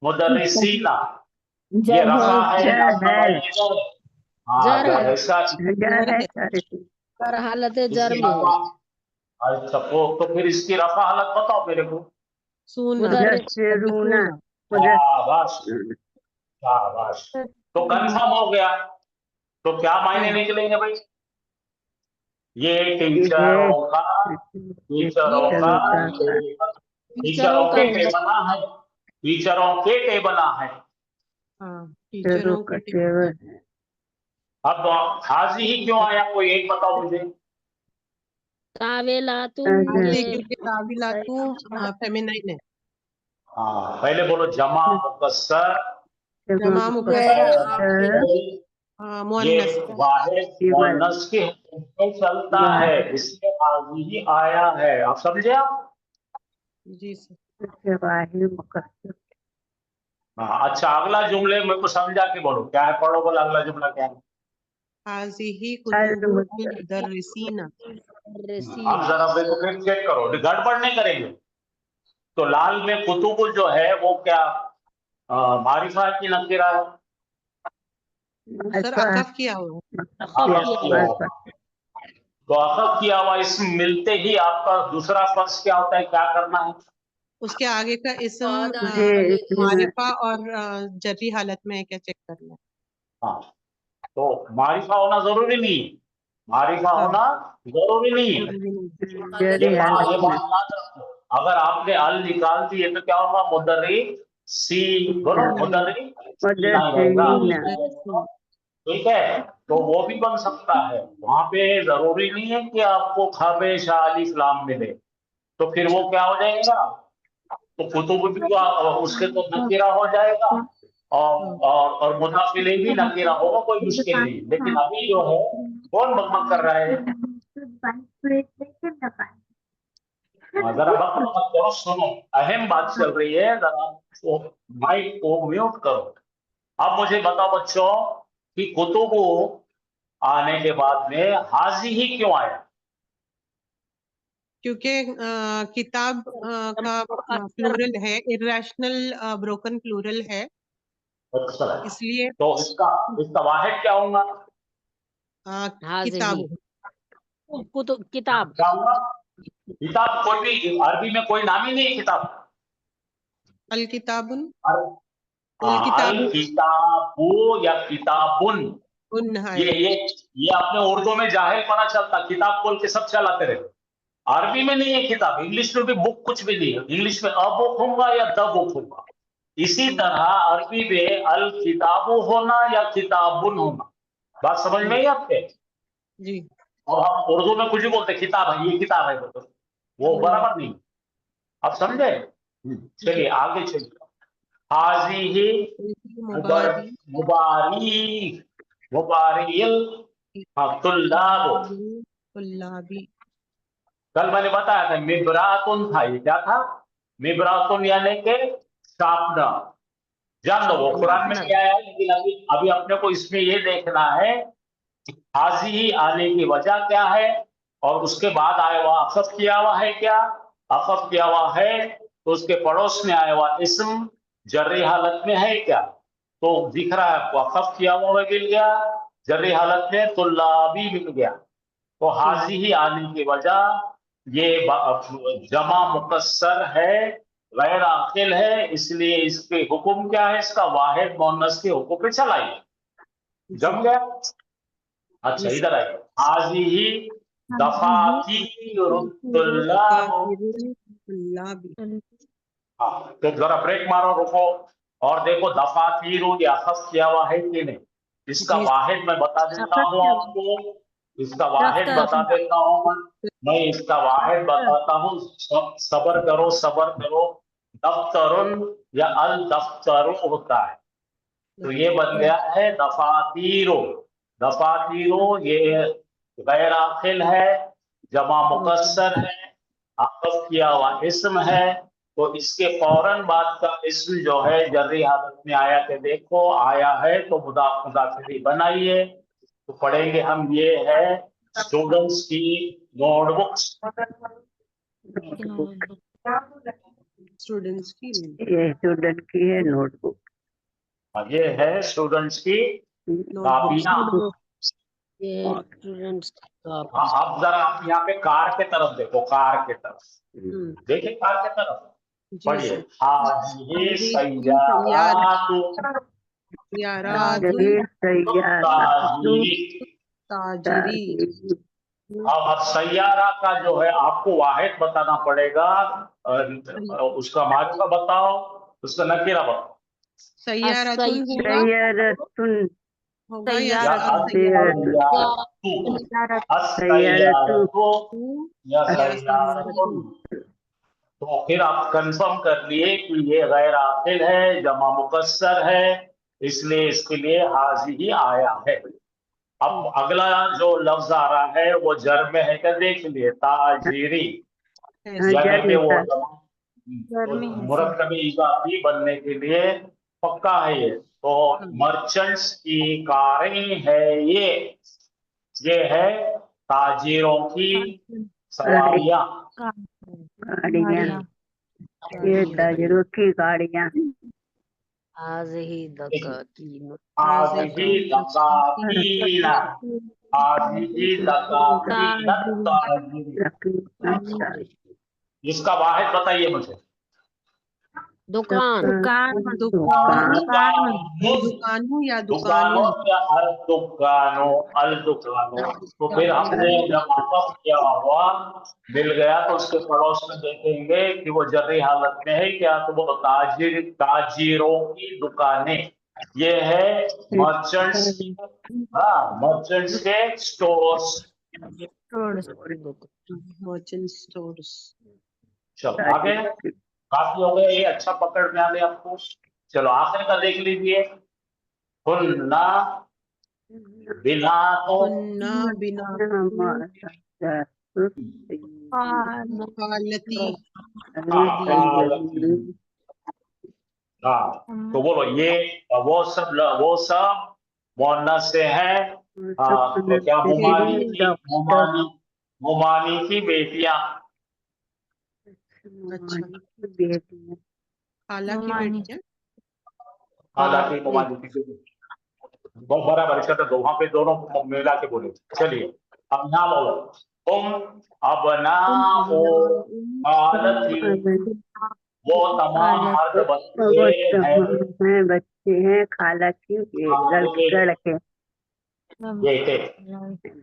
मुदर्रिसीना ये रफा है जर या है। जर? हाँ जर है। जर, इसका जर है पर हालत जर इसकी में है। रफा, अच्छा तो फिर इसकी रफा हालत बताओ मेरे को। सूना मुदस्सिरूना शाबाश शाबाश, तो कंफर्म हो गया। तो क्या मायने निकलेंगे भाई? ये टीचरों का टीचरों के टेबना है, टीचरों के टेबना है। हाँ टीचरों के टेबल। अब हाजी ही क्यों आया, कोई एक बताओ मुझे। तावेलातु हाजी ये क्योंकि तावीलातु फेमिनाइन है। हाँ पहले बोलो जमा मुकस्सर, जमा मुकस्सर ये मुअन्नस। वाहिद मुअन्नस के हुक्म चलता है, इसमें हाजी ही आया है। आप समझे आप? जी सर। हाँ अच्छा, अगला जुमले मेरे को समझा के बोलो क्या है, पढ़ो बोलो अगला जुमला क्या है। हाज़िही कुतुबुल मुदर्रिसीना। आप जरा मेरे को फिर चेक करो, गड़बड़ नहीं करेंगे। तो लाल में कुतुबुल जो है वो क्या मारिफा की नकीरा है? सर अकफ किया हुआ है। अकफ किया हुआ। तो अकफ किया हुआ इसमें मिलते ही आपका दूसरा फर्ज क्या होता है, क्या करना है? उसके आगे का इसम मारिफा और जर्री हालत में है क्या चेक करना है। हाँ तो मारिफा होना जरूरी नहीं है, मारिफा हाँ। होना जरूरी नहीं है। ये बात याद रखो, अगर आपने अल निकाल दिए तो क्या होगा? मुदर्री सी बोलो मुदर्रिस मुदर्रिसीन ठीक है, तो वो भी बन सकता है। वहां पे जरूरी नहीं है कि आपको हमेशा अलिफ लाम मिले, तो फिर वो क्या हो जाएगा, तो कुतुब भी उसके तो नकीरा हो जाएगा और मुदाफ इलैह भी नकीरा होगा, कोई मुश्किल नहीं। लेकिन अभी जो है कौन बकबक कर रहा है, जरा बकबक मत करो, सुनो, अहम बात चल रही है, जरा वो माइक को म्यूट करो। अब मुझे बताओ बच्चों कि कुतुब आने के बाद में हाजी ही क्यों आया? क्योंकि किताब का प्लूरल है, इर्रेशनल ब्रोकन प्लूरल है, अच्छा, इसलिए तो इसका वाहिद क्या होगा? किताब किताब क्या होगा? किताब कोई भी अरबी में कोई नाम ही नहीं है किताब। अल किताबुन अल किताबु या किताबुन, उन है। ये अपने उर्दू में जाहिल पना चलता, किताब बोल के सब चलाते रहे। अरबी में नहीं है किताब, इंग्लिश में भी बुक कुछ भी नहीं है। इंग्लिश में अ बुक होगा या द बुक होगा। इसी तरह अरबी में अल किताबु होना या किताबुन होना, बात समझ में आई आपके? जी। और हम उर्दू में कुछ भी बोलते किताब है, ये किताब है, बोलते वो बराबर नहीं। अब समझे? चलिए आगे चलिए। हाज़िही मुबारिल तुल्लाबी कल मैंने बताया था मिबरातुन था, ये क्या था? मिबरातुन यानी के शार्पनर। जान लो वो कुरान में क्या है, लेकिन अभी अपने को इसमें ये देखना है हाजी ही आने की वजह क्या है, और उसके बाद आया हुआ अखफ किया हुआ है क्या? अखफ किया हुआ है तो उसके पड़ोस में आया हुआ इस्म जर्री हालत में है क्या? तो दिख रहा है आपको, अखफ किया हुआ मिल गया, जर्री हालत में तुल्लाबी मिल गया। तो हाजी ही आने की वजह ये जमा मुकस्सर है, गैर आकिल है, इसलिए इसके हुक्म क्या है, इसका वाहिद मुअन्नस के हुक्म पे चलाइए। जम गया? अच्छा इधर आइए। हाजी ही हाँ, तो जरा ब्रेक मारो, रुको और देखो दफातीरू या खफ किया हुआ है कि नहीं। इसका वाहिद मैं बता देता हूँ आपको, इसका वाहिद बता देता हूँ मैं इसका वाहिद बताता हूँ। सबर करो, सबर करो। दफ्तरुन या अल दफ्तरु होता है, तो ये बन गया है दफातीरो। दफातीरो ये गैर आखिल है, जमा मुकस्सर है, आकफ किया हुआ इस्म है, तो इसके फौरन बाद का इस्म जो है जर्री हालत में आया के देखो, आया है तो मुदाफ मुदाफिरी बनाइए। तो पढ़ेंगे हम, ये है स्टूडेंट्स की नोटबुक्स। स्टूडेंट्स की ये स्टूडेंट की है नोटबुक। ये है स्टूडेंट्स की कापियां। ये स्टूडेंट्स अब जरा आप यहाँ पे कार के तरफ देखो, कार के तरफ देखिए, कार के तरफ पढ़िए। हाज़िही सय्यारातु ताजरी। अब सैयारा का जो है आपको वाहिद बताना पड़ेगा, उसका मारिफा बताओ, उसका नकीरा बताओ। सय्यारतुन होगा या तो फिर आप कंफर्म कर लिए कि ये गैर आकिल है, जमा मुकस्सर है, इसलिए इसके लिए हाजी ही आया है। अब अगला जो लफ्ज आ रहा है वो जर में है, क्या देख लिए, ताजीरी, यानी कि वो मुरक्कबी इजाफी बनने के लिए पक्का है ये। तो मर्चेंट्स की कारें है, ये है ताजिरों की सवारियां। गाड़ियाँ, ये ताजिरों की गाड़ियाँ। हाज़िही दकातीन हाज़िही दकातीना, हाज़िही दकातीना ताजिरी। इसका वाहिद बताइए मुझे। दुकान दुकानों या दुकानों अल दुकानो। तो फिर हमने जब वापस किया हुआ मिल गया तो उसके पड़ोस में देखेंगे कि वो जर्री हालत में है क्या, तो वो ताजीरों की दुकानें, ये है मर्चेंट्स, मर्चेंट्स के स्टोर्स। Merchant stores. चलो आगे, काफी हो गए, ये अच्छा पकड़ में आ गया आपको। चलो आखिर का देख लीजिए, हुन्ना बिना तो मुखालती। हाँ, तो बोलो ये वो सब मोहन्ना से है। तो क्या मुमानी की बेटियां। खाला की बेटियां। हालांकि मुमानी की बेटियां बहुत बराबर, इसका तो वहां पे दोनों मिला के बोले। चलिए अब यहाँ बोलो, तुम अबनाओ खालती, वो तमाम मर्द बच्चे हैं खाला की लड़के बेटे।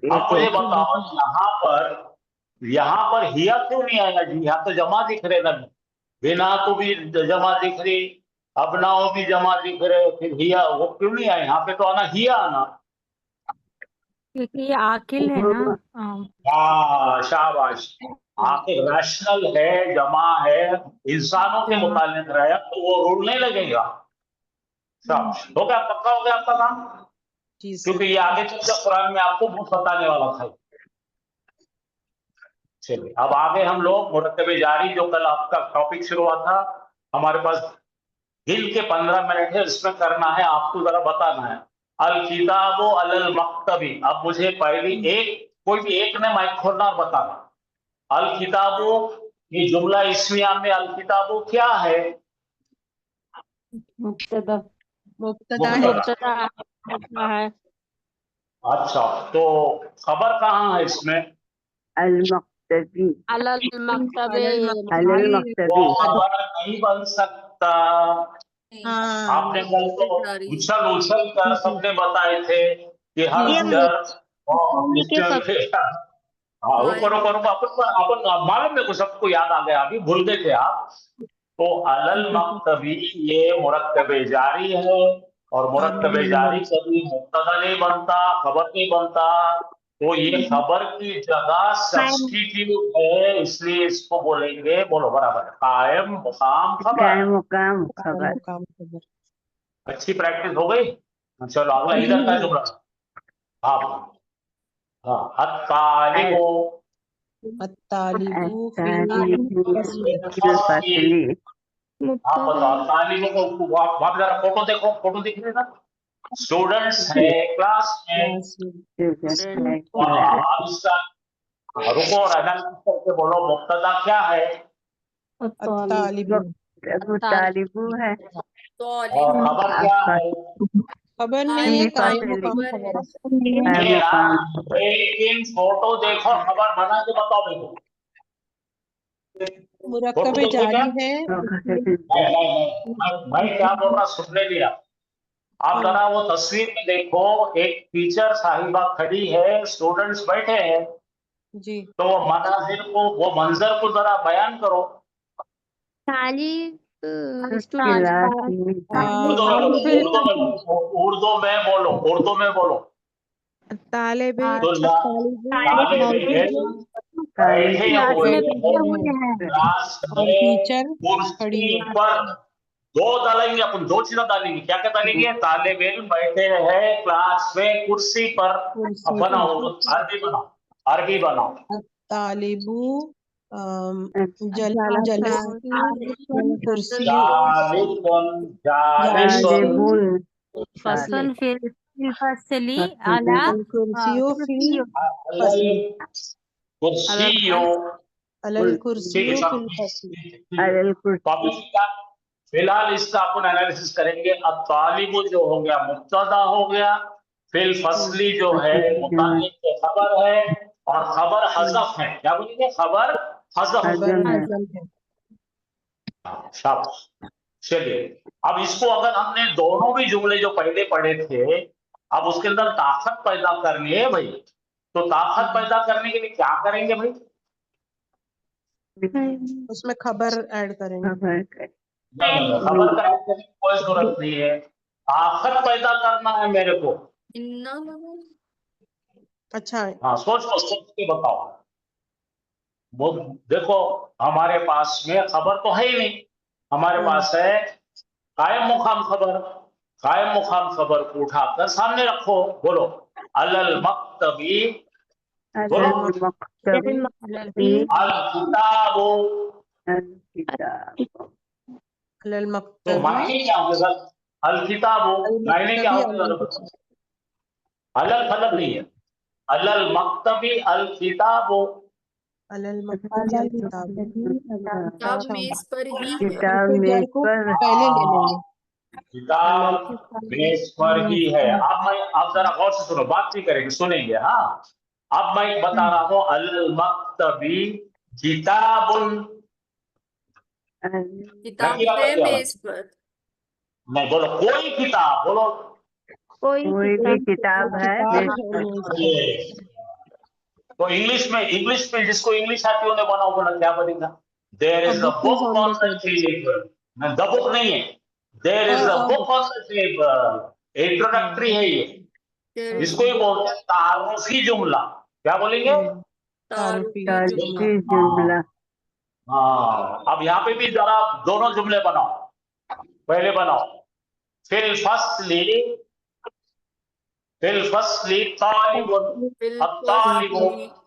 अब मुझे बताओ यहाँ पर हिया क्यों नहीं आएगा जी? यहाँ तो जमा दिख रहे ना, बिना तो भी जमा दिख रही, अबनाओ भी जमा दिख रहे, फिर हिया वो क्यों नहीं आए? यहाँ पे तो आना हिया आना। क्योंकि ये आकिल है ना। हाँ शाबाश, आखिर रैशनल है, जमा है, इंसानों के मुतालिक रहे तो वो रुड़ने लगेगा। शाबाश, हो गया, पक्का हो गया आपका काम। क्योंकि ये आगे चल कर कुरान में आपको बहुत बताने वाला था। चलिए अब आगे हम लोग मुरत्तबे जारी, जो कल आपका टॉपिक शुरू हुआ था, हमारे पास दिन के 15 मिनट है, इसमें करना है, आपको जरा बताना है। अल किताबो अलल मक्तबी। अब मुझे पहली कोई भी एक ने माइक खोलना और बताना, अल किताबो ये जुमला इस्मिया में अल किताबो क्या है? मुब्तदा है। अच्छा, तो खबर कहाँ है इसमें? अल-मक्तबी। वो खबर नहीं बन सकता। आपने कल तो उछल कर सबने बताए थे कि हर अपन मालूम मेरे को, सबको याद आ गया, अभी भूल गए थे आप। तो अलल मक्तबी ये मुरत्तबे जारी है, और मुरत्तबे जारी कभी मुब्तदा नहीं बनता, खबर नहीं बनता, तो ये खबर की जगह सब्स्टिट्यूट है, इसलिए इसको बोलेंगे, बोलो बराबर, कायम मुकाम खबर। अच्छी प्रैक्टिस हो गई। चलो अगला इधर का जुमला। हाँ अत्तालिबो आप बताओ, तालिबों को वहां जरा फोटो देखो, फोटो दिख रही है ना? स्टूडेंट्स है क्लास में। अब इसका रुको और एनालिसिस करके बोलो, मुब्तदा क्या है? तालिबू है और खबर क्या है? खबर नहीं है, कायम मुकाम खबर है। लेकिन फोटो देखो, खबर बना के बताओ मेरे को। मुरक्कबे जारी है। मैं क्या बोल रहा सुनने लिया। आप जरा वो तस्वीर में देखो, एक टीचर साहिबा खड़ी है, स्टूडेंट्स बैठे हैं जी, तो वो मनाजिर को, वो मंजर को जरा बयान करो। उर्दू में बोलो। तालिबे बैठे हुए क्लास में टीचर कुर्सी पर, दो डालेंगे अपन, दो चीजें डालेंगे, क्या क्या डालेंगे? तालिबे इल्म बैठे हैं क्लास में कुर्सी पर। अब बनाओ, अरबी बनाओ। तालिबू कुर्सी फिलहाल इसका अपन एनालिसिस करेंगे। अब तालिबु जो हो गया मुब्तदा हो गया, फिल फसली जो है मुतालिक से खबर है, और खबर हज़फ है। क्या बोलेंगे? खबर हज़फ है। शाबाश। चलिए, अब इसको अगर हमने दोनों भी जुमले जो पहले पढ़े थे, अब उसके अंदर ताकत पैदा करनी है भाई, तो ताकत पैदा करने के लिए क्या करेंगे भाई? उसमें खबर ऐड करेंगे। खबर कर नहीं, खबर का ऐड करने की कोई जरूरत नहीं है, ताकत पैदा करना है मेरे को। अच्छा, हाँ, सोच के बताओ। वो देखो, हमारे पास में खबर तो है ही नहीं, हमारे पास है कायम मुकाम खबर। कायम मुकाम खबर को उठाकर सामने रखो, बोलो अलल मक्तबी, बोलो अलल मक्तबी अल किताबो। अलकिताब अलल तो मक्तबी मायने क्या होंगे सर? अल किताबो मायने क्या अलल होंगे? मक्तबी अलल फलक नहीं है, अलल मक्तबी अल किताबो। अलल मक्तबी अल किताब। किताब अच्छा, मेज पर ही है। किताब तो मेज जर को पर पहले ले लेंगे। किताब मेज पर ही है। आप जरा गौर से सुनो, बात नहीं करेंगे, सुनेंगे। हाँ, अब मैं बता रहा हूँ, अल मक्तबी किताबुन। किताब नकीरा है कर दिया मेज पर। नहीं, बोलो कोई किताब, बोलो कोई भी किताब है मेज पर। मेज पर। तो इंग्लिश में जिसको इंग्लिश आती है उन्हें बनाओ, बोला क्या बनेगा? There is a book is book on on the the table. Table. The book नहीं है, there is a book on the table. Introductory है ये, There is इसको ही बोलते हैं तारुफी जुमला। क्या बोलेंगे? तारुफी तारुफी जुमला। तारुफी जुमला। हाँ, अब यहाँ पे भी जरा दोनों जुमले बनाओ। पहले बनाओ, फिल फस्ली तालिबुन फिल अत्तालिबु।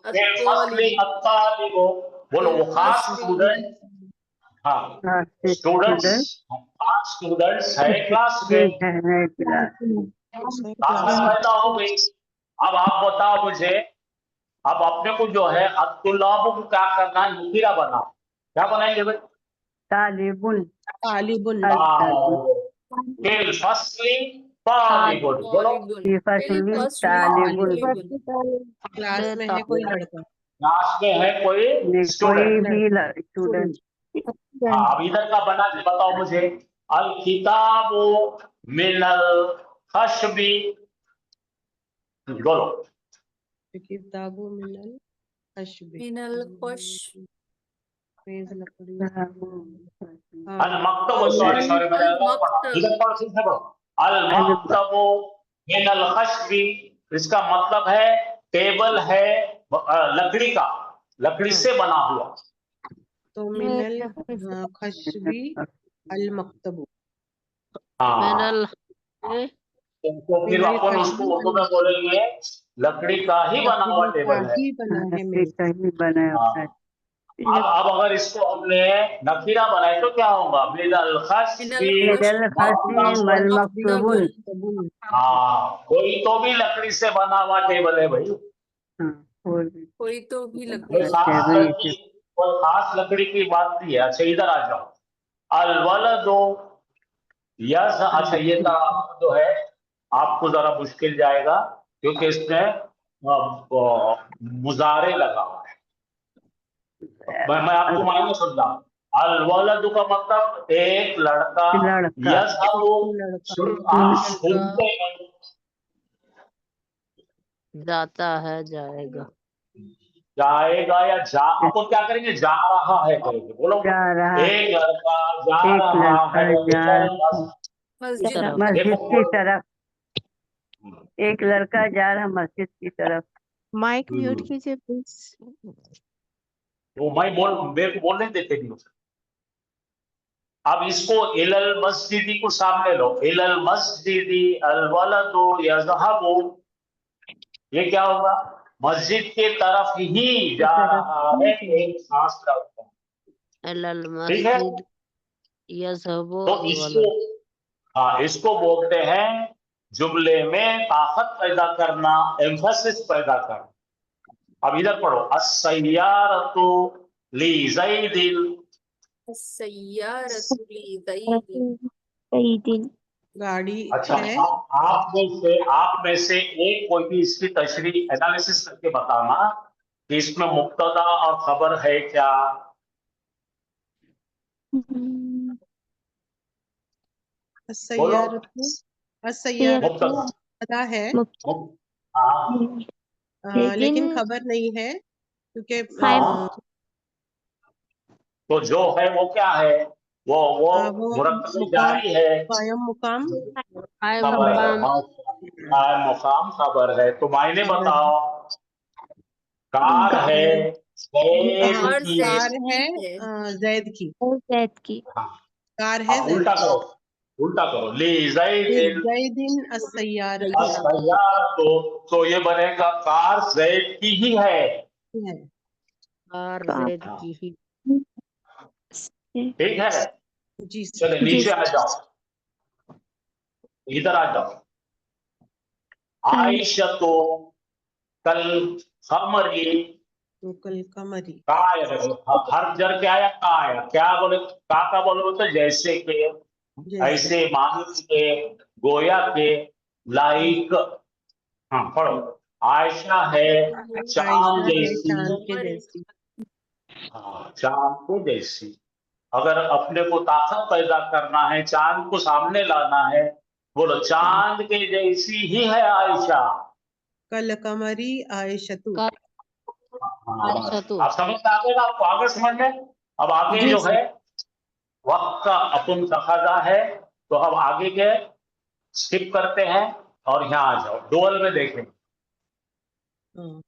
फिल फस्ली अत्तालिबु, बोलो वो खास स्टूडेंट। हाँ, स्टूडेंट्स, खास स्टूडेंट्स है क्लास में। क्लास ताकत पैदा हो गई। अब आप बताओ मुझे, अब अपने को जो है अत्तुल्लाबु को क्या करना है? नकीरा बना। क्या बनाएंगे भाई? तालिबुन तालिबुन। फिल फस्ली तालिबुन, बोलो फी फस्ली तालिबुन। क्लास में है कोई लड़का। क्लास में है कोई कोई स्टूडेंट। भी स्टूडेंट। हाँ, अब इधर का बना के बताओ मुझे, अल किताबु मिनल खशबी, बोलो किताबु मिनल खशबी। मिनल खुश मेज लकड़ी। अल मक्तब, सॉरी मैंने अल गलत पढ़ा, मक्तब। इधर पढ़ो, ठीक है पढ़ो। अल मक्तबु मिनल खशबी, इसका मतलब है टेबल है लकड़ी का, लकड़ी से बना हुआ। तो मिनल खशबी अल मक्तबू। हाँ, मिनल तो फिर अपन उसको उर्दू में बोलेंगे लकड़ी का ही बना हुआ लकड़ी का टेबल है। ही बना है मेज। कहीं बना हाँ। है। अब अगर इसको हमने नकीरा बनाए तो क्या होगा? मिनल खशबी। मिनल खशबी मल मक्तबुन। हाँ, कोई तो भी लकड़ी से बना हुआ टेबल है भाई। कोई तो भी कोई लकड़ी खास लकड़ी की बात नहीं है। अच्छा, इधर आ जाओ, अल वलदो यस। अच्छा, ये जो है आपको जरा मुश्किल जाएगा, क्योंकि इसमें मुजारे लगा हुआ है। मैं आपको मायने समझा। अल वलद का मतलब एक लड़का, यस घूमते हैं, जाता है जाएगा। जाएगा या जा, अपन क्या करेंगे? जा रहा है करेंगे, बोलो जा रहा एक लड़का जा एक रहा लड़का है मस्जिद मस्जिद की तरफ। एक लड़का जा रहा मस्जिद की तरफ। माइक म्यूट कीजिए प्लीज। वो मेरे को बोलने देते नहीं उसे। अब इसको इलल मस्जिदी को सामने लो, इलल मस्जिदी अल वलदु यज़हबु, ये क्या होगा? मस्जिद के तरफ ही जा रहा है एक खास लड़का। ठीक है, मस्जिद यज़हबु तो इसको, हाँ, इसको बोलते हैं जुमले में ताकत पैदा करना, एम्फसिस पैदा करना। अब इधर पढ़ो, अस्सय्यारतु ली ज़ैदिन। सय्यारतु ली ज़ैदिन। गाड़ी अच्छा, है। आप में से एक कोई भी इसकी तशरीह एनालिसिस करके बताना कि इसमें मुब्तदा और खबर है क्या? अस्सय्यारतु अस्सय्यारतु मुब्तदा मुब्तदा है, हाँ लेकिन लेकिन खबर नहीं है क्योंकि हाँ तो जो है वो क्या है, वो वो मुरक्कब मुकाम जारी है, कायम मुकाम कायम खबर है, मुकाम हाँ कायम मुकाम खबर है। तो मायने खबर है। बताओ, कार है ज़ैद हाँ की, कार है जैद की, जैद की कार है अब जैद उल्टा की। करो, उल्टा करो, ली ज़ैदिन जैदिन अस्सय्यारतु तो ये बनेगा कार ज़ैद की ही है। है। और जैद की ही। ठीक है, जी सर। चले नीचे आ जाओ, इधर आ जाओ। आयशा तो कल कमरी, तो कल कमरी काय हर जर क्या आया, का आया, क्या बोले, का बोले तो जैसे के, जैसे ऐसे, मान के, गोया के, लाइक। हाँ पढ़ो, आयशा है चांद आयशा है जैसी, चांद के जैसी। हाँ चांद को जैसी। अगर अपने को ताकत पैदा करना है, चांद को सामने लाना है, बोलो चांद के जैसी ही है आयशा। कल कमरी आयशतु। का हाँ आयशा तो आप समझ आ गए, आपको आगे समझ में। अब आगे जी जो सर। है वक्त का अपन तकाजा है, तो अब आगे के स्किप करते हैं और यहाँ आ जाओ, डुअल में देखें। हाँ।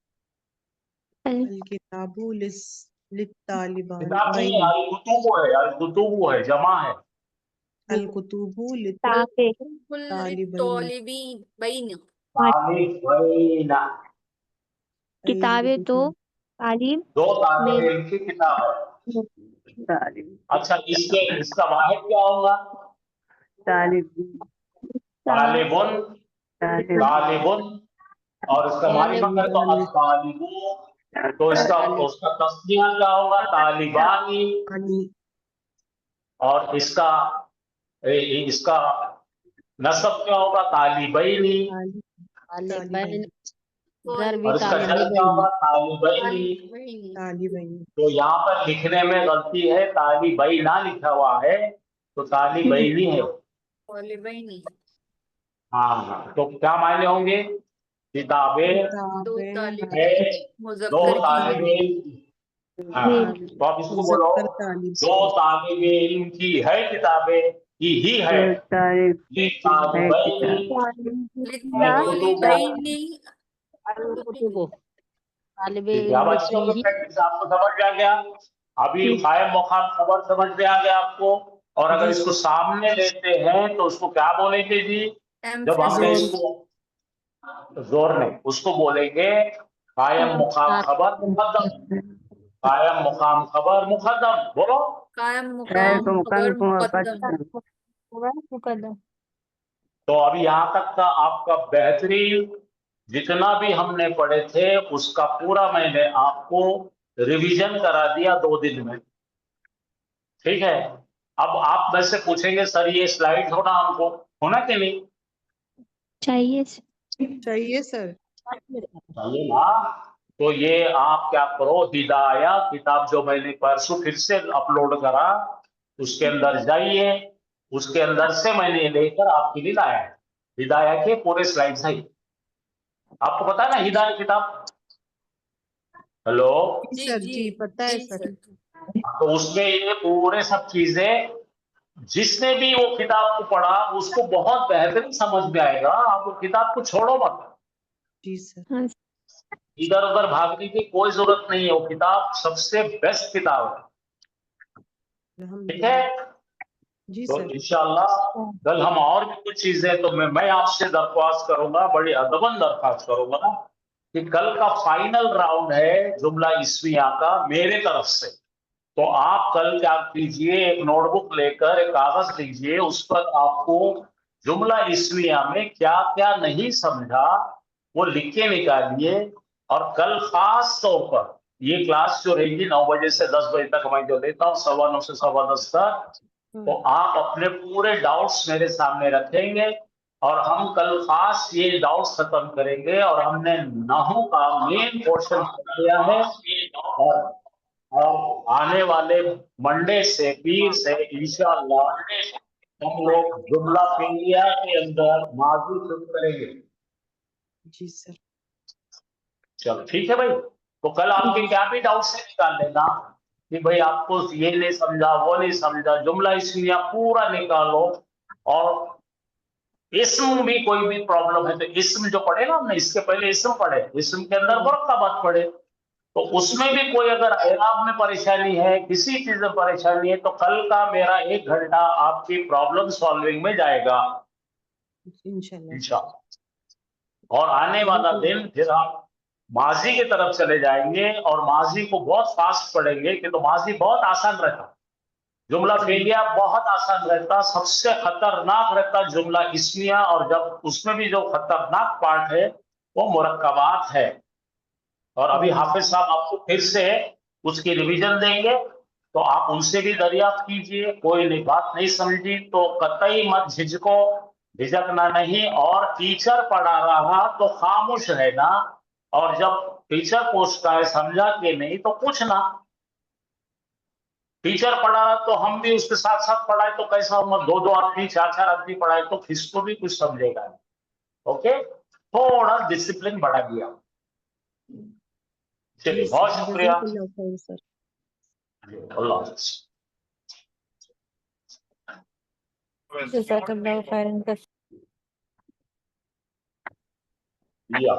अल किताबु लित्तालिबान किताब नहीं है, बैनी। अल कुतुबु है, अल कुतुबु है, जमा है। अल कुतुबु ताबे लित्तालिबैन। तालिबैना, किताबें तो तालीम दो में तालिब की किताब है। तालिब अच्छा इसका वाहिद क्या होगा, तालिब तालिबुन, तालिब तालिबुन, और इसका मारिफा तालिब करें तो अत-तालिबू, तो इसका उसका तस्नीया क्या होगा, तालिबानी, तालिबानी। और इसका नसब क्या होगा, तालिबैनी, तालिबैन घर भी और इसका जर क्या तालिबैन होगा, तालिबैनी। तालिबैन। तो यहाँ पर लिखने में गलती है, तालिबैना लिखा हुआ है, तो तालिबैनी है। हाँ तो क्या मायने होंगे, किताबें किताबें है दो तालिबे इल्म। हाँ तो आप इसको बोलो, मुज़क्कर तालिब दो तालिबे इल्म की है किताबें, की ही है, तालिब ली है तालिबैनी अल कुतुबु। कुतुबो तालिबे ठीक है, अब इल्म अच्छी की होगी ही प्रैक्टिस, आपको समझ में आ गया। अभी कायम मुकाम खबर समझ में आ गया आपको। और अगर जी इसको सामने लेते हैं तो उसको क्या बोलेंगे जी, जब हमने जोर। इसको जोर नहीं, उसको बोलेंगे कायम मुकाम खबर मुकद्दम, कायम मुकाम खबर मुकद्दम, बोलो। है को मुकाम को मुकद्दम मुकद्दम। तो अभी यहाँ तक का आपका बेहतरीन, जितना भी हमने पढ़े थे उसका पूरा मैंने आपको रिवीजन करा दिया 2 दिन में। ठीक है, अब आप वैसे पूछेंगे सर ये स्लाइड होना हमको, होना कि नहीं चाहिए चाहिए सर। चाहिए ना। तो ये आप क्या करो, हिदाया किताब जो मैंने परसों फिर से अपलोड करा, उसके अंदर जाइए, उसके अंदर से मैंने लेकर आपके लिए लाया है, हिदाया के पूरे स्लाइड्स हैं। आपको पता है ना हिदाया किताब, हेलो, जी सर जी पता है सर। तो उसमें ये पूरे सब चीजें, जिसने भी वो किताब को पढ़ा उसको बहुत बेहतरीन समझ में आएगा। आप वो किताब को छोड़ो मत, जी सर। इधर उधर भागने की कोई जरूरत नहीं है, वो किताब सबसे बेस्ट किताब है। ठीक है, जी तो सर। इंशाल्लाह कल हम और भी कुछ चीजें, तो मैं आपसे दरख्वास्त करूंगा, बड़ी अदबन दरख्वास्त करूंगा कि कल का फाइनल राउंड है जुमला इस्मिया का मेरे तरफ से। तो आप कल क्या कीजिए, एक नोटबुक लेकर एक कागज लीजिए, उस पर आपको जुमला इस्मिया में क्या क्या नहीं समझा वो लिख के निकालिए। और कल खास तौर पर ये क्लास जो रहेगी 9 बजे से 10 बजे तक मैं जो देता हूँ, 9:15 से 10:15 तक, तो आप अपने पूरे डाउट्स मेरे सामने रखेंगे और हम कल खास ये डाउट्स खत्म करेंगे। और हमने नाहू का मेन पोर्शन किया है, और आने वाले मंडे से, पीर से इंशाअल्लाह हम लोग जुमला फेलिया के अंदर माजी शुरू करेंगे। जी सर। चलो ठीक है भाई, तो कल आपके क्या भी डाउट से निकाल लेना कि भाई आपको ये नहीं समझा, वो नहीं समझा, जुमला इसलिए पूरा निकालो। और इसम भी कोई भी प्रॉब्लम है तो इसम जो पढ़े ना हमने, इसके पहले इसम पढ़े, इसम के अंदर मुरक्कबात पढ़े, तो उसमें भी कोई अगर एराब में परेशानी है, किसी चीज में परेशानी है, तो कल का मेरा 1 घंटा आपकी प्रॉब्लम सॉल्विंग में जाएगा इंशाल्लाह। इंशाअल्लाह। और आने वाला दिन फिर हम माजी की तरफ चले जाएंगे और माजी को बहुत फास्ट पढ़ेंगे कि तो माजी बहुत आसान रहता, जुमला फेलिया बहुत आसान रहता, सबसे खतरनाक रहता जुमला इस्मिया, और जब उसमें भी जो खतरनाक पार्ट है वो मुरक्कबात है। और अभी हाफिज साहब आपको फिर से उसकी रिवीजन देंगे, तो आप उनसे भी दरियाफ्त कीजिए। कोई नहीं बात नहीं समझी तो कतई मत झिझको, झिझकना नहीं, और टीचर पढ़ा रहा तो खामोश रहना, और जब टीचर पूछता है समझा कि नहीं तो पूछना। टीचर पढ़ा रहा तो हम भी उसके साथ साथ पढ़ाए तो कैसा होगा, 2-2 आदमी 4-4 आदमी पढ़ाए तो किसको भी कुछ समझेगा। ओके, थोड़ा डिसिप्लिन बढ़ा दिया। चलिए, बहुत शुक्रिया, जज़ाकल्लाह खैर सर। अल्लाह हाफ़िज़। जज़ाकल्लाहु खैरन का या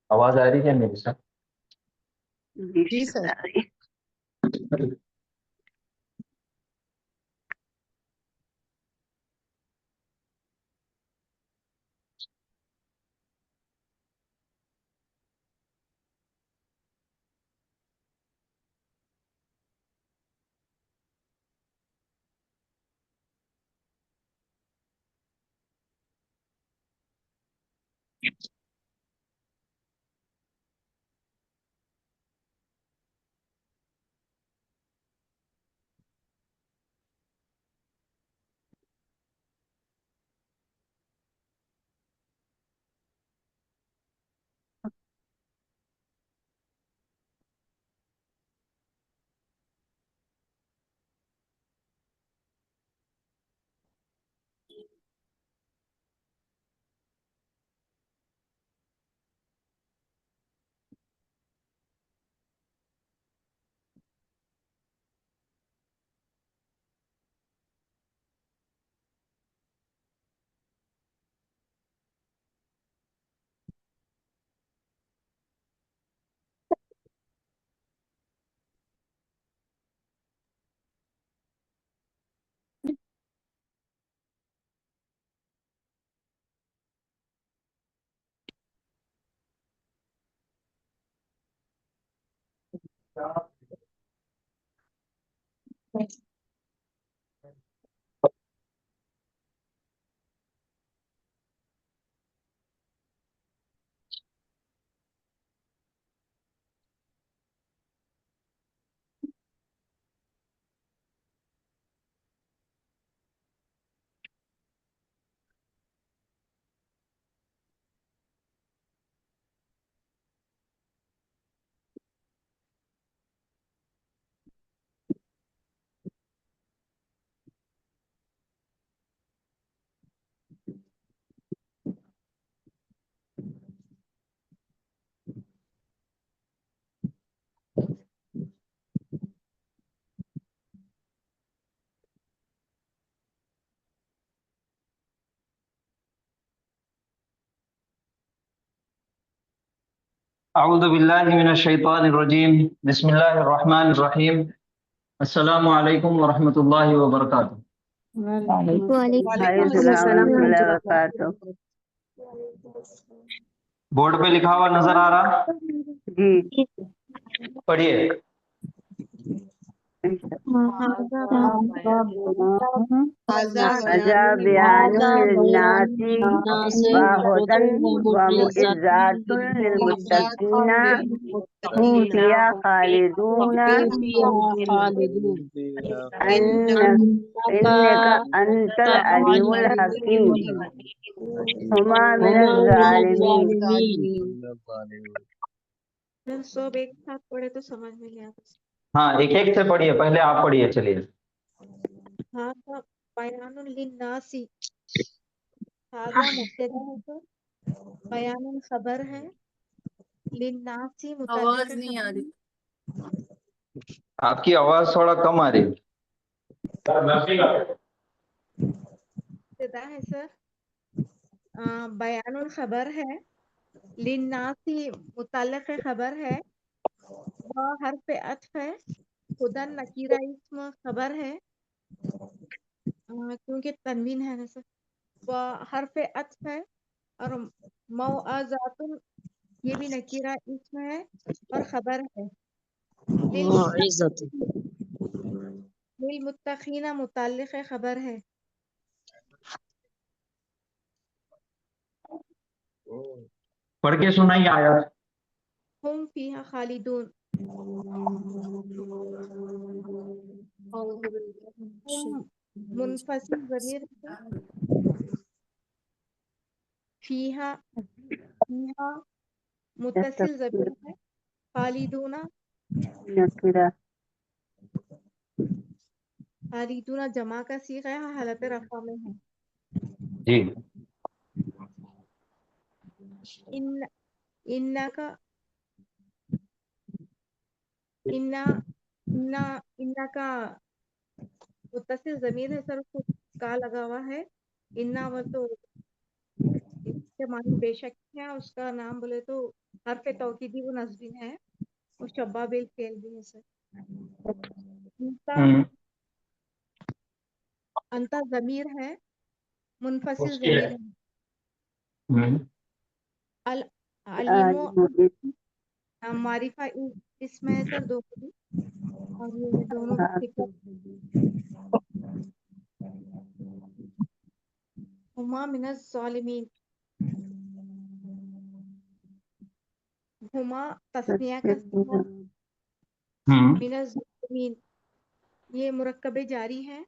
आवाज आ रही है मेरे साथ? जी सर। अऊज़ु बिल्लाहि मिनश शैतानिर रजीम। बिस्मिल्लाहिर रहमानिर रहीम। अस्सलामु अलैकुम व रहमतुल्लाहि व बरकातुहू। वालेकुम वालेकुम अस्सलाम अस्सलाम वालेकुम व वबरकातुहू। बोर्ड पे लिखा हुआ नजर आ रहा? जी पढ़िए। हाज़ा अजा बयानुल बयानुल लिन्नास लिन्नासि व हुदन व मुइज़्ज़ातुन लिलमुत्तक़ीना हुम फिहा खालिदून अन्नहुम إنك أنت العليم الحكيم هما من الظالمين सब एक साथ पढ़े तो समझ में नहीं आता हाँ, एक एक से पढ़िए, पहले आप पढ़िए, चलिए। हादा बयानुन लिन्नासी हादा मुब्तदा है तो बयानुन खबर है लिन्नासी आवाज नहीं आ रही। आपकी आवाज थोड़ा कम आ रही है। मुब्तदा है सर बयानुल खबर है लिन्नासी मुतल्लिक़ खबर है व हर्फ अत्फ है खुदन नकीरा इस्म खबर है क्योंकि तनवीन है ना सर व हर्फ अत्फ है और मौआज़ातुन ये भी नकीरा इस्म है और खबर है लिलमुत्तक़ीना मुतल्लिक़ खबर है पढ़ के सुनाइए आयत। हुम फीहा खालिदून हुम मुनफसिल ज़मीर फीहा फीहा मुत्तसिल ज़मीर है खालिदूना नकीरा खालिदूना जमा का सीगा है हालत रफ़ा में है जी, इन इन्ना का इन्ना इन्ना इन्ना का मुत्तसिल ज़मीर है सर उसको का लगा हुआ है इन्ना वो तो इसके मानी बेशक है उसका नाम बोले तो हर्फ तौकीदी वो नस्बीन है और शब्बा बिल फेल भी है सर अंता अंता ज़मीर है मुनफसिल उसकी है। ज़मीर है अल अलीमो मारिफा इसमें है सर दो और ये दोनों सिफत हुमा मिनज़ ज़ालिमीन हुमा तस्निया का सिगा मिनज़ ज़ालिमीन ये मुरक्कबे जारी है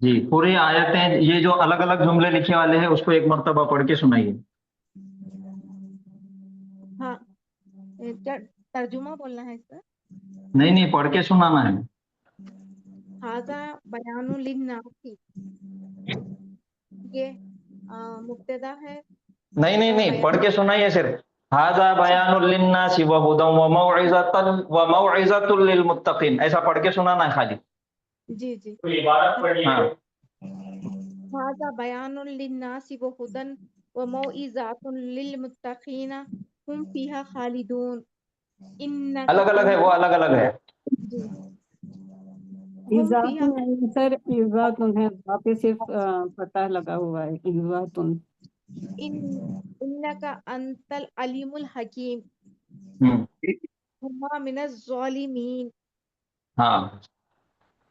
जी, पूरी आयतें, ये जो अलग अलग जुमले लिखे वाले हैं उसको एक मर्तबा पढ़ के सुनाइए। हाँ क्या तर्जुमा बोलना है सर नहीं नहीं, पढ़ के सुनाना है। हाजा बयानुन लिन्नासी ये मुब्तदा है नहीं नहीं नहीं, पढ़ के सुनाइए सिर्फ। हाज़ा बयानुल लिन्नासी व हुदन व मौइज़तुल लिल मुत्तक़ीन, ऐसा पढ़ के सुनाना है खाली। जी जी हाँ, हाजा बयानुन लिन्नासी व हुदन व मौइज़ातुन लिल मुत्तक़ीन हुम फीहा खालिदून इन्नका अलग अलग है, वो अलग अलग है। जी हुम फीहा इज़ातुन नहीं सर, इज़ातुन है, वहाँ पे सिर्फ पता लगा हुआ है इज़ातुन। इन्नका अंतल अलीमुल हकीम हुमा मिनज़ ज़ालिमीन हाँ,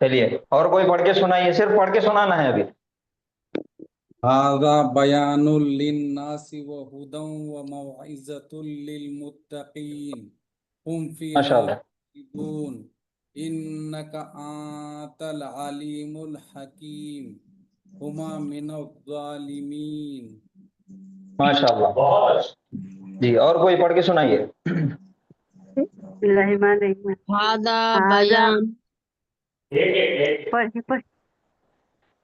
चलिए और कोई पढ़ के सुनाइए, सिर्फ पढ़ के सुनाना है अभी। हाज़ा बयानुल लिन्नासि व हुदन व मौइज़तुल लिलमुत्तक़ीन हुम फीहा माशाअल्लाह। खालिदून इन्नका अंतल अलीमुल हकीम हुमा मिनज़ ज़ालिमीन। माशाअल्लाह। जी, और कोई पढ़ के सुनाइए। हादा हाजा बयान पढ़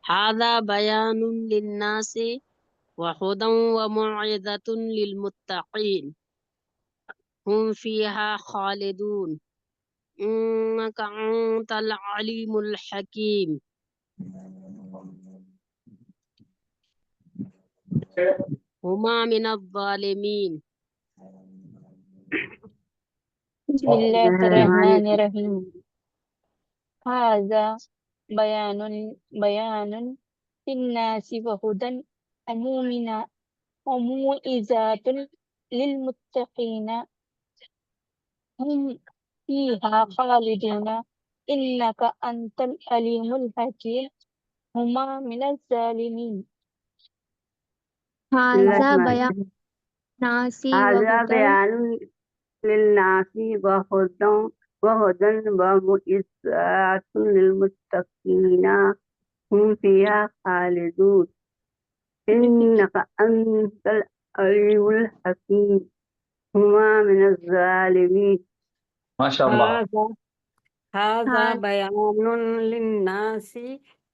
हादा बयानुन लिन्नासी व हुदन व मौइज़तुन लिलमुत्तक़ीन हुम फीहा खालिदून इन्नका अंतल अलीमुल हकीम हुमा मिनज़ ज़ालिमीन बिस्मिल्लाहिर्रहमानिर्रहीम हाज़ा बयानुन लिन्नासि व हुदन व मौइज़ातुन लिलमुत्तक़ीन हुम फीहा खालिदून इन्नका अंतल अलीमुल हकीम हुमा मिनज़ ज़ालिमीन। हाज़ा बयान नासी व हाज़ा हुदन बयानुल للناس وهدى وموعظة للمتقين هم فيها خالدون إنك أنت العليم الحكيم هما من الظالمين. ماشاء اللہ. هذا بيان للناس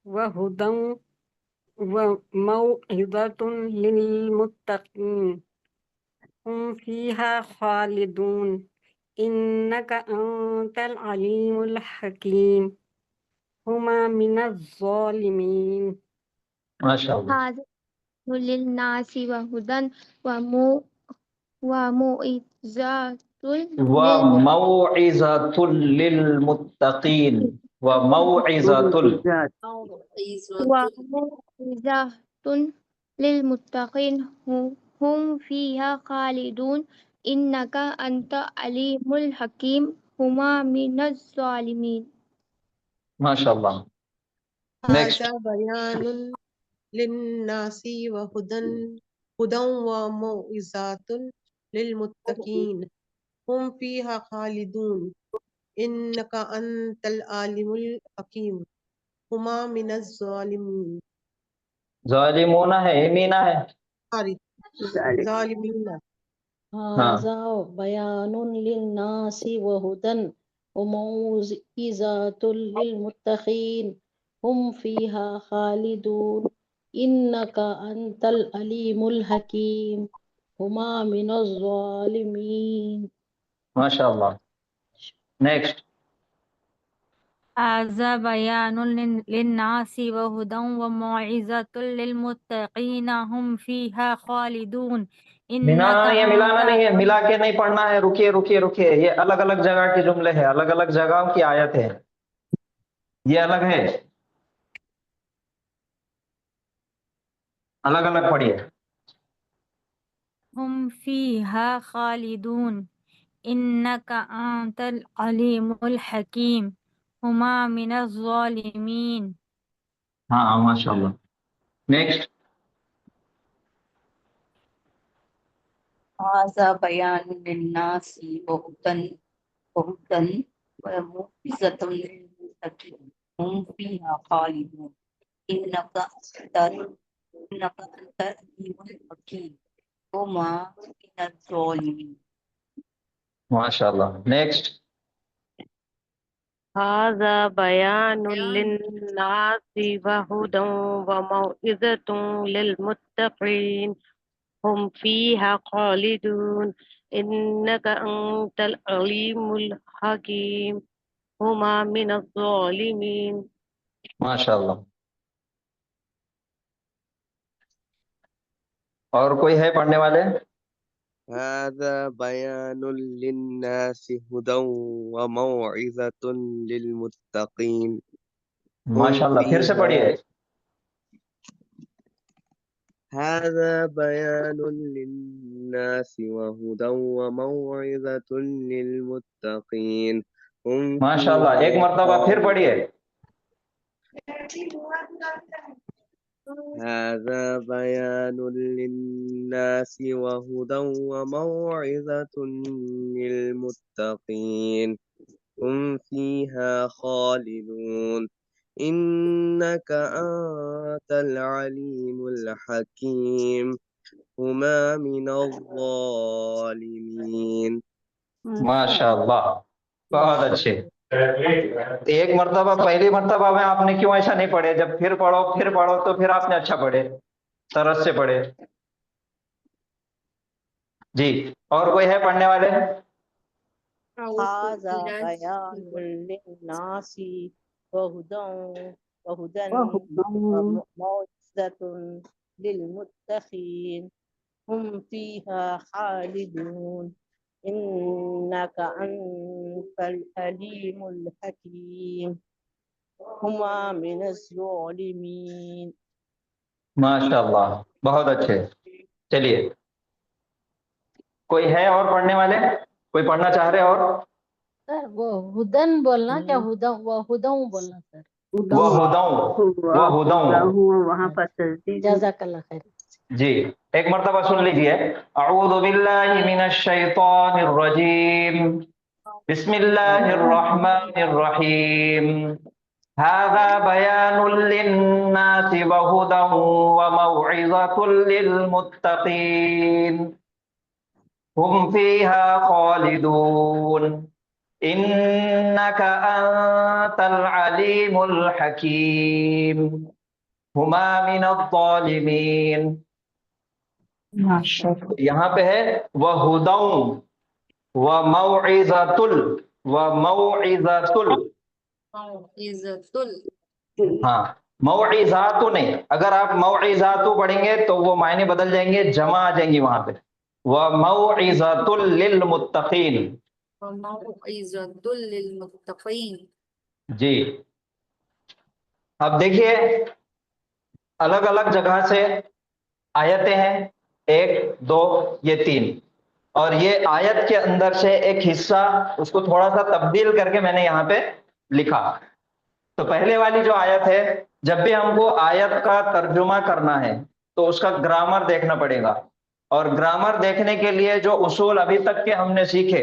وهدى وموعظة للمتقين هم فيها خالدون إنك أنت العليم الحكيم هما من الظالمين. ماشاء اللہ. هذا للناس وهدى وموعظة وموعظة للمتقين وموعظة للمتقين هم فيها خالدون إنك أنت عليم الحكيم هما من الظالمين. ماشاء اللہ. Next. هذا بيان للناس وهدى وموعظة للمتقين هم فيها خالدون إنك أنت العليم الحكيم هما من الظالمين. ظالمون ہے ایمینا ہے. ظالمين. هذا بيان للناس وهدى وموعظة للمتقين هم فيها خالدون إنك أنت العليم الحكيم هما من الظالمين. ماشاء اللہ. Next. هذا بيان للناس وهدى وموعظة للمتقين هم فيها خالدون یہ ملانا نہیں ہے, ملا کے نہیں پڑھنا ہے. رکیے رکیے رکیے, یہ الگ الگ جگہ کے جملے ہیں, الگ الگ جگہوں کی آیت ہے, یہ الگ ہے, الگ الگ پڑھیے. هم فيها خالدون إنك أنت العليم الحكيم هما من الظالمين. ہاں ماشاء اللہ. نیکسٹ. هذا بيان للناس وهدى وموعظة للمتقين هم فيها خالدون إنك أنت العليم الحكيم هما من الظالمين. ماشاء اللہ. نیکسٹ. هذا بيان للناس وهدى وموعظة للمتقين هم فيها خالدون إنك أنت العليم الحكيم هما من الظالمين. ماشاء اللہ. اور کوئی ہے پڑھنے والے؟ هذا بيان للناس هدى وموعظة للمتقين. ماشاء اللہ. پھر سے پڑھیے. هذا بيان للناس وهدى وموعظة للمتقين. ماشاء اللہ. ایک مرتبہ پھر پڑھیے. هذا بيان للناس وهدى وموعظة للمتقين هم فيها خالدون إنك أنت العليم الحكيم هما من الظالمين. ماشاء اللہ. بہت اچھے. ایک مرتبہ, پہلی مرتبہ میں آپ نے کیوں ایسا نہیں پڑھے؟ جب پھر پڑھو تو پھر آپ نے اچھا پڑھے, طرز سے پڑھے. جی, اور کوئی ہے پڑھنے والے؟ هذا بيان للناس وهدى وموعظة للمتقين هم فيها خالدون إنك أنت العليم الحكيم هما من الظالمين. ماشاء اللہ. بہت اچھے. چلیے, کوئی ہے اور پڑھنے والے؟ کوئی پڑھنا چاہ رہے اور؟ سر وہ ہدن بولنا کیا ہدوں بولنا سر؟ وہ ہدوں وہاں پر تجدید. جزاک اللہ خیر. جی ایک مرتبہ سن لیجئے. اعوذ باللہ من الشیطان الرجیم بسم اللہ الرحمن الرحیم هذا بيان للناس وهدى وموعظة للمتقين هم فيها خالدون إنك أنت العليم الحكيم هما من الظالمين. یہاں پہ ہے وَهُدًى وَمَوْعِظَةٌ ہاں موعظات نہیں، اگر آپ موعظات پڑھیں گے تو وہ معنی بدل جائیں گے، جمع آ جائیں گی وہاں پہ. وَمَوْعِظَةٌ لِّلْمُتَّقِينَ جی. اب دیکھیے الگ الگ جگہ سے آیتیں ہیں، 1 2 یہ 3، اور یہ آیت کے اندر سے ایک حصہ اس کو تھوڑا سا تبدیل کر کے میں نے یہاں پہ لکھا. تو پہلے والی جو آیت ہے، جب بھی ہم کو آیت کا ترجمہ کرنا ہے تو اس کا گرامر دیکھنا پڑے گا، اور گرامر دیکھنے کے لیے جو اصول ابھی تک کے ہم نے سیکھے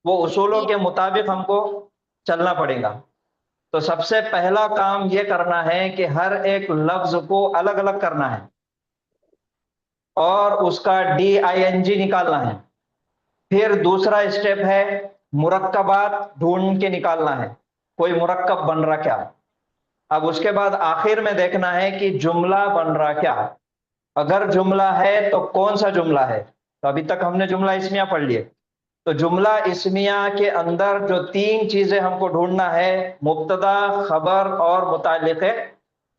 وہ اصولوں کے مطابق ہم کو چلنا پڑے گا. تو سب سے پہلا کام یہ کرنا ہے کہ ہر ایک لفظ کو الگ الگ کرنا ہے اور اس کا DING نکالنا ہے. پھر دوسرا اسٹیپ ہے مرکبات ڈھونڈ کے نکالنا ہے، کوئی مرکب بن رہا کیا. اب اس کے بعد آخر میں دیکھنا ہے کہ جملہ بن رہا کیا. اگر جملہ ہے تو کون سا جملہ ہے. تو ابھی تک ہم نے جملہ اسمیہ پڑھ لیے. تو جملہ اسمیہ کے اندر جو 3 چیزیں ہم کو ڈھونڈنا ہے، مبتدا، خبر اور متعلق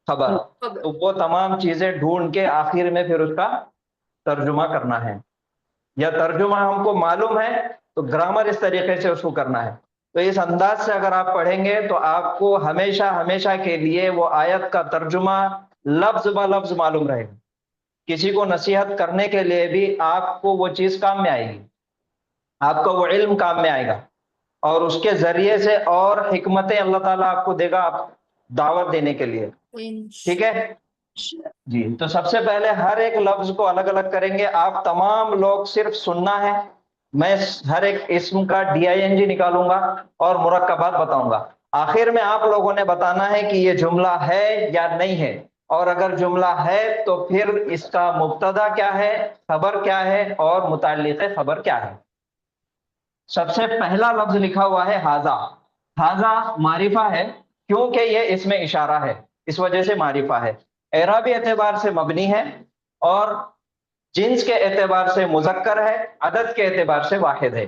خبر، تو وہ تمام چیزیں ڈھونڈ کے آخر میں پھر اس کا ترجمہ کرنا ہے. یا ترجمہ ہم کو معلوم ہے تو گرامر اس طریقے سے اس کو کرنا ہے. تو اس انداز سے اگر آپ پڑھیں گے تو آپ کو ہمیشہ ہمیشہ کے لیے وہ آیت کا ترجمہ لفظ با لفظ معلوم رہے گا. کسی کو نصیحت کرنے کے لیے بھی آپ کو وہ چیز کام میں آئے گی، آپ کو وہ علم کام میں آئے گا، اور اس کے ذریعے سے اور حکمتیں اللہ تعالیٰ آپ کو دے گا آپ دعوت دینے کے لیے. ٹھیک ہے جی. تو سب سے پہلے ہر ایک لفظ کو الگ الگ کریں گے. آپ تمام لوگ صرف سننا ہے، میں ہر ایک اسم کا DING نکالوں گا اور مرکبات بتاؤں گا. آخر میں آپ لوگوں نے بتانا ہے کہ یہ جملہ ہے یا نہیں ہے، اور اگر جملہ ہے تو پھر اس کا مبتدا کیا ہے، خبر کیا ہے اور متعلق خبر کیا ہے. سب سے پہلا لفظ لکھا ہوا ہے ہاذا. ہاذا معرفہ ہے کیونکہ یہ اس میں اشارہ ہے، اس وجہ سے معرفہ ہے. اعرابی اعتبار سے مبنی ہے اور جنس کے اعتبار سے مذکر ہے، عدد کے اعتبار سے واحد ہے،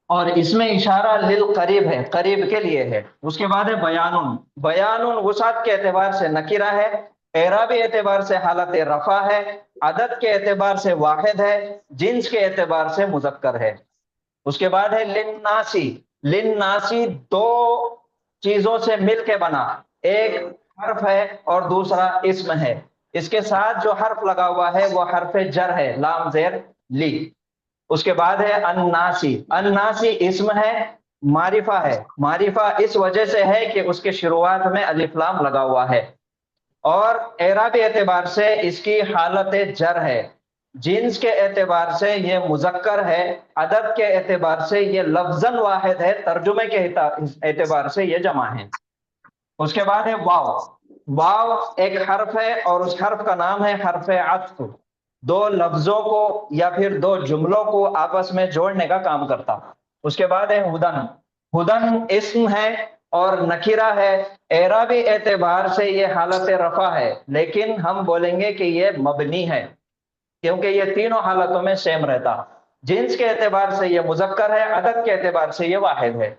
اور اس میں اشارہ للقریب ہے، قریب کے لیے ہے. اس کے بعد ہے بیانن. بیانن وسعت کے اعتبار سے نکرہ ہے، اعرابی اعتبار سے حالت رفع ہے، عدد کے اعتبار سے واحد ہے، جنس کے اعتبار سے مذکر ہے. اس کے بعد ہے للناسی. للناسی 2 چیزوں سے مل کے بنا، ایک حرف ہے اور دوسرا اسم ہے. اس کے ساتھ جو حرف لگا ہوا ہے وہ حرف جر ہے، لام زیر لی. اس کے بعد ہے الناسی. الناسی اسم ہے، معرفہ ہے. معرفہ اس وجہ سے ہے کہ اس کے شروعات میں الف لام لگا ہوا ہے، اور اعرابی اعتبار سے اس کی حالت جر ہے. جنس کے اعتبار سے یہ مذکر ہے، عدد کے اعتبار سے یہ لفظاً واحد ہے، ترجمے کے اعتبار سے یہ جمع ہے. اس کے بعد ہے واو. واو ایک حرف ہے اور اس حرف کا نام ہے حرف عطف. 2 لفظوں کو یا پھر 2 جملوں کو آپس میں جوڑنے کا کام کرتا. اس کے بعد ہے ہدن. ہدن اسم ہے اور نکرہ ہے. اعرابی اعتبار سے یہ حالت رفع ہے، لیکن ہم بولیں گے کہ یہ مبنی ہے کیونکہ یہ تینوں حالتوں میں سیم رہتا. جنس کے اعتبار سے یہ مذکر ہے، عدد کے اعتبار سے یہ واحد ہے.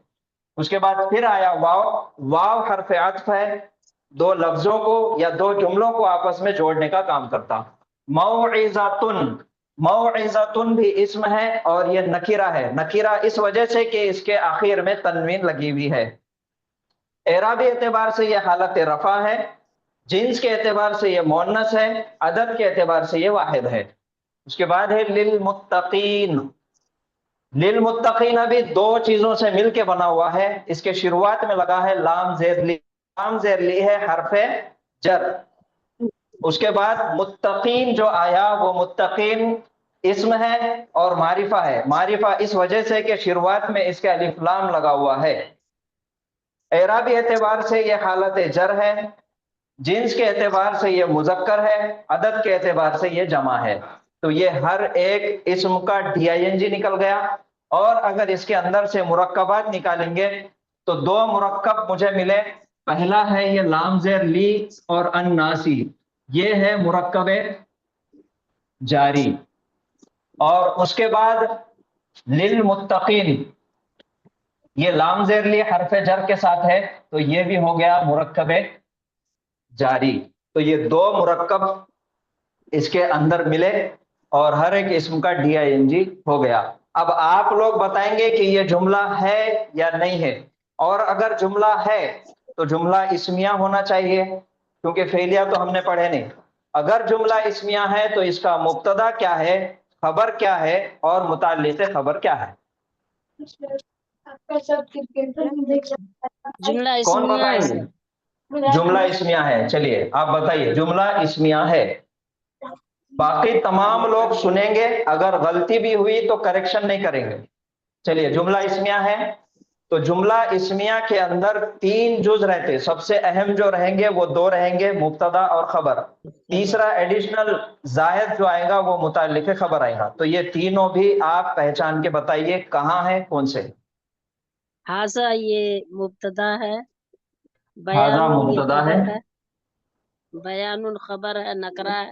اس کے بعد پھر آیا واو. واو حرف عطف ہے، 2 لفظوں کو یا 2 جملوں کو آپس میں جوڑنے کا کام کرتا. موعظۃن. موعظۃن بھی اسم ہے اور یہ نکرہ ہے. نکرہ اس وجہ سے کہ اس کے آخر میں تنوین لگی ہوئی ہے. اعرابی اعتبار سے یہ حالت رفع ہے، جنس کے اعتبار سے یہ مؤنث ہے، عدد کے اعتبار سے یہ واحد ہے. اس کے بعد ہے للمتقین. للمتقین بھی 2 چیزوں سے مل کے بنا ہوا ہے. اس کے شروعات میں لگا ہے لام زیر لی. لام زیر لی ہے حرف جر. اس کے بعد متقین جو آیا وہ متقین اسم ہے اور معرفہ ہے. معرفہ اس وجہ سے کہ شروعات میں اس کے الف لام لگا ہوا ہے. اعرابی اعتبار سے یہ حالت جر ہے، جنس کے اعتبار سے یہ مذکر ہے، عدد کے اعتبار سے یہ جمع ہے. تو یہ ہر ایک اسم کا DING نکل گیا. اور اگر اس کے اندر سے مرکبات نکالیں گے تو دو مرکب مجھے ملے. پہلا ہے یہ لام زیر لی اور الناسی، یہ ہے مرکب جاری. اور اس کے بعد للمتقین، یہ لام زیر لی حرف جر کے ساتھ ہے تو یہ بھی ہو گیا مرکب جاری. تو یہ دو مرکب اس کے اندر ملے اور ہر ایک اسم کا DING ہو گیا. اب آپ لوگ بتائیں گے کہ یہ جملہ ہے یا نہیں ہے. اور اگر جملہ ہے تو جملہ اسمیہ ہونا چاہیے کیونکہ فعلیہ تو ہم نے پڑھے نہیں. اگر جملہ اسمیہ ہے تو اس کا مبتدا کیا ہے، خبر کیا ہے اور متعلق خبر کیا ہے؟ جملہ کون اسمیہ بتائیں ہے گے؟ سر. جملہ اسمیہ ہے. چلیے آپ بتائیے جملہ اسمیہ ہے. باقی تمام لوگ سنیں گے، اگر غلطی بھی ہوئی تو کریکشن نہیں کریں گے. چلیے جملہ اسمیہ ہے. تو جملہ اسمیہ کے اندر تین جز رہتے، سب سے اہم جو رہیں گے وہ دو رہیں گے، مبتدا اور خبر. تیسرا ایڈیشنل زائد جو آئے گا وہ متعلق خبر آئے گا. تو یہ تینوں بھی آپ پہچان کے بتائیے کہاں ہیں، کون سے. حاضہ یہ مبتدا ہے، حاضہ بیان یہ مبتدا ہے، خبر ہے، بیان الخبر ہے، نکرہ ہے.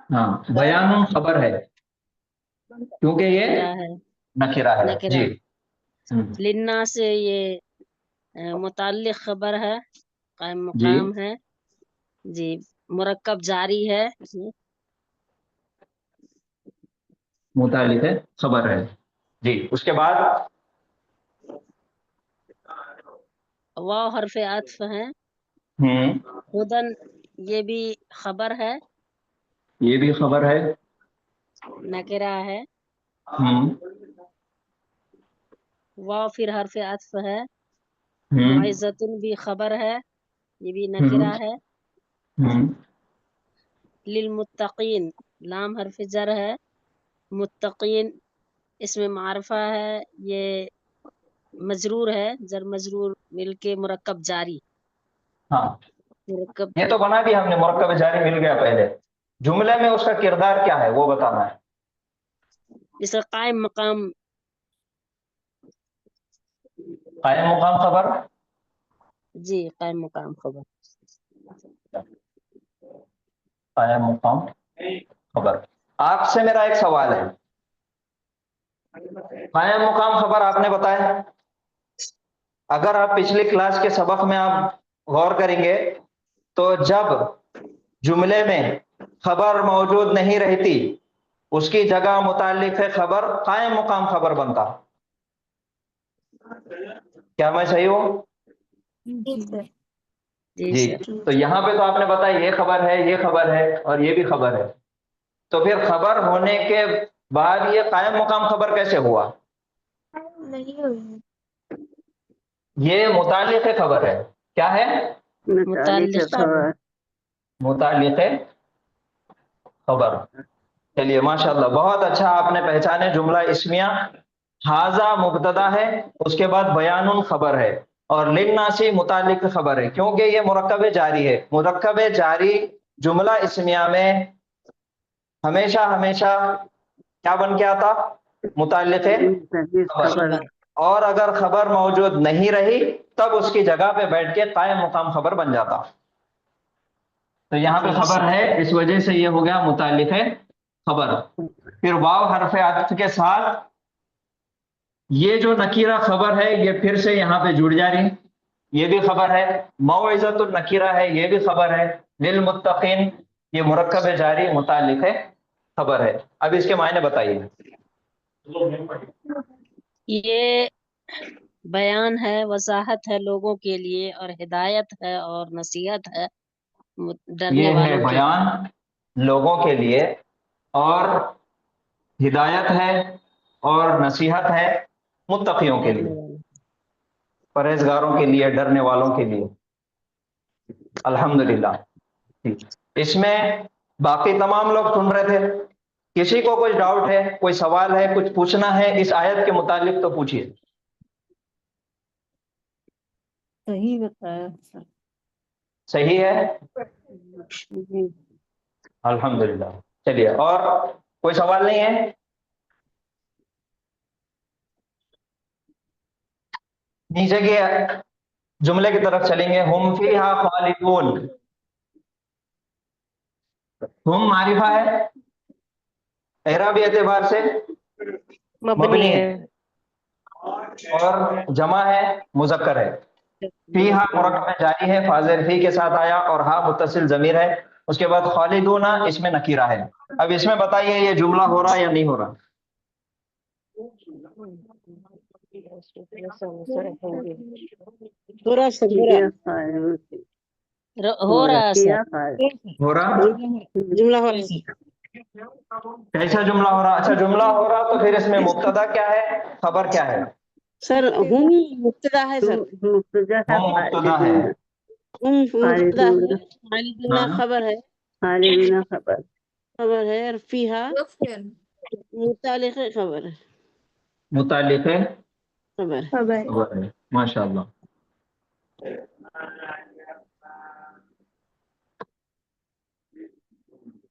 ہاں بیان خبر ہے کیونکہ یہ نکرہ ہے، نکرہ ہے. نکرہ. جی لنا سے یہ متعلق خبر ہے، قائم جی مقام ہے. جی مرکب جاری ہے، متعلق خبر ہے. جی اس کے بعد واو حرف عطف ہے. ہدن یہ بھی خبر ہے، یہ بھی خبر ہے. نکرہ ہے. واو پھر حرف عطف ہے. معزتن بھی خبر ہے، یہ بھی نکرہ ہے. للمتقین لام حرف جر ہے. متقین اس میں معرفہ ہے، یہ مجرور ہے، جر مجرور مل کے مرکب جاری. ہاں مرکب یہ تو بنا دیا ہم نے، مرکب جاری مل گیا. پہلے جملے میں اس کا کردار کیا ہے وہ بتانا ہے. اس کا قائم مقام، قائم مقام خبر. جی قائم مقام خبر. قائم مقام خبر. آپ سے میرا ایک سوال ہے، قائم مقام خبر آپ نے بتایا. اگر آپ پچھلی کلاس کے سبق میں آپ غور کریں گے تو جب جملے میں خبر موجود نہیں رہتی اس کی جگہ متعلق خبر قائم مقام خبر بنتا. کیا میں صحیح ہوں؟ جی تو یہاں پہ تو آپ نے بتایا یہ خبر ہے، یہ خبر ہے اور یہ بھی خبر ہے. تو پھر خبر ہونے کے بعد یہ قائم مقام خبر کیسے ہوا؟ نہیں ہوئی. یہ متعلق خبر ہے. کیا ہے؟ متعلق خبر. متعلق خبر. چلیے ماشاءاللہ بہت اچھا آپ نے پہچانے. جملہ اسمیہ حاضہ مبتدا ہے، اس کے بعد بیان خبر ہے اور للناسی متعلق خبر ہے کیونکہ یہ مرکب جاری ہے. مرکب جاری جملہ اسمیہ میں ہمیشہ کیا بن کے آتا؟ متعلق خبر. اور اگر خبر موجود نہیں رہی تب اس کی جگہ پہ بیٹھ کے قائم مقام خبر بن جاتا. تو یہاں پہ خبر ہے اس وجہ سے یہ ہو گیا متعلق خبر. پھر واو حرف عطف کے ساتھ یہ جو نکیرہ خبر ہے یہ پھر سے یہاں پہ جڑ جا رہی، یہ بھی خبر ہے. موعظۃ النکیرہ ہے، یہ بھی خبر ہے. للمتقین یہ مرکب جاری متعلق خبر ہے. اب اس کے معنی بتائیے. یہ بیان ہے، وضاحت ہے لوگوں کے لیے، اور ہدایت ہے اور نصیحت ہے ڈرنے یہ ہے والوں کے بیان لوگوں کے لیے اور ہدایت ہے اور نصیحت ہے متقیوں کے لیے، پرہیزگاروں کے لیے، ڈرنے والوں کے لیے. الحمدللہ. ٹھیک. اس میں باقی تمام لوگ سن رہے تھے. کسی کو کوئی ڈاؤٹ ہے, کوئی سوال ہے, کچھ پوچھنا ہے اس آیت کے متعلق تو پوچھیے. صحیح بتایا سر. صحیح ہے؟ جی. الحمدللہ. چلیے, اور کوئی سوال نہیں ہے؟ نیچے کے جملے کی طرف چلیں گے. ہم فیہا خالدون. ہم معرفہ ہے, اعرابی اعتبار سے مبنی ہے. اور جمع ہے, مذکر ہے. فیہا مرکب جاری ہے, فاضل فی کے ساتھ آیا, اور ہا متصل ضمیر ہے. اس کے بعد خالدون اس میں نکیرہ ہے. اب اس میں بتائیے یہ جملہ ہو رہا یا نہیں ہو رہا؟ ہو رہا سر, ہو رہا ہے سر, ہو رہا. جملہ ہو رہا ہے سر. کیسا جملہ ہو رہا؟ اچھا جملہ ہو رہا تو پھر اس میں مبتدا کیا ہے, خبر کیا ہے؟ سر ہم مبتدا ہے سر. ہم مبتدا ہے. ہم مبتدا ہے, خالدون ہاں. خبر ہے, خبر ہے, اور فیہا متعلق خبر ہے. متعلق ہے خبر خبر ہے. ماشاء اللہ.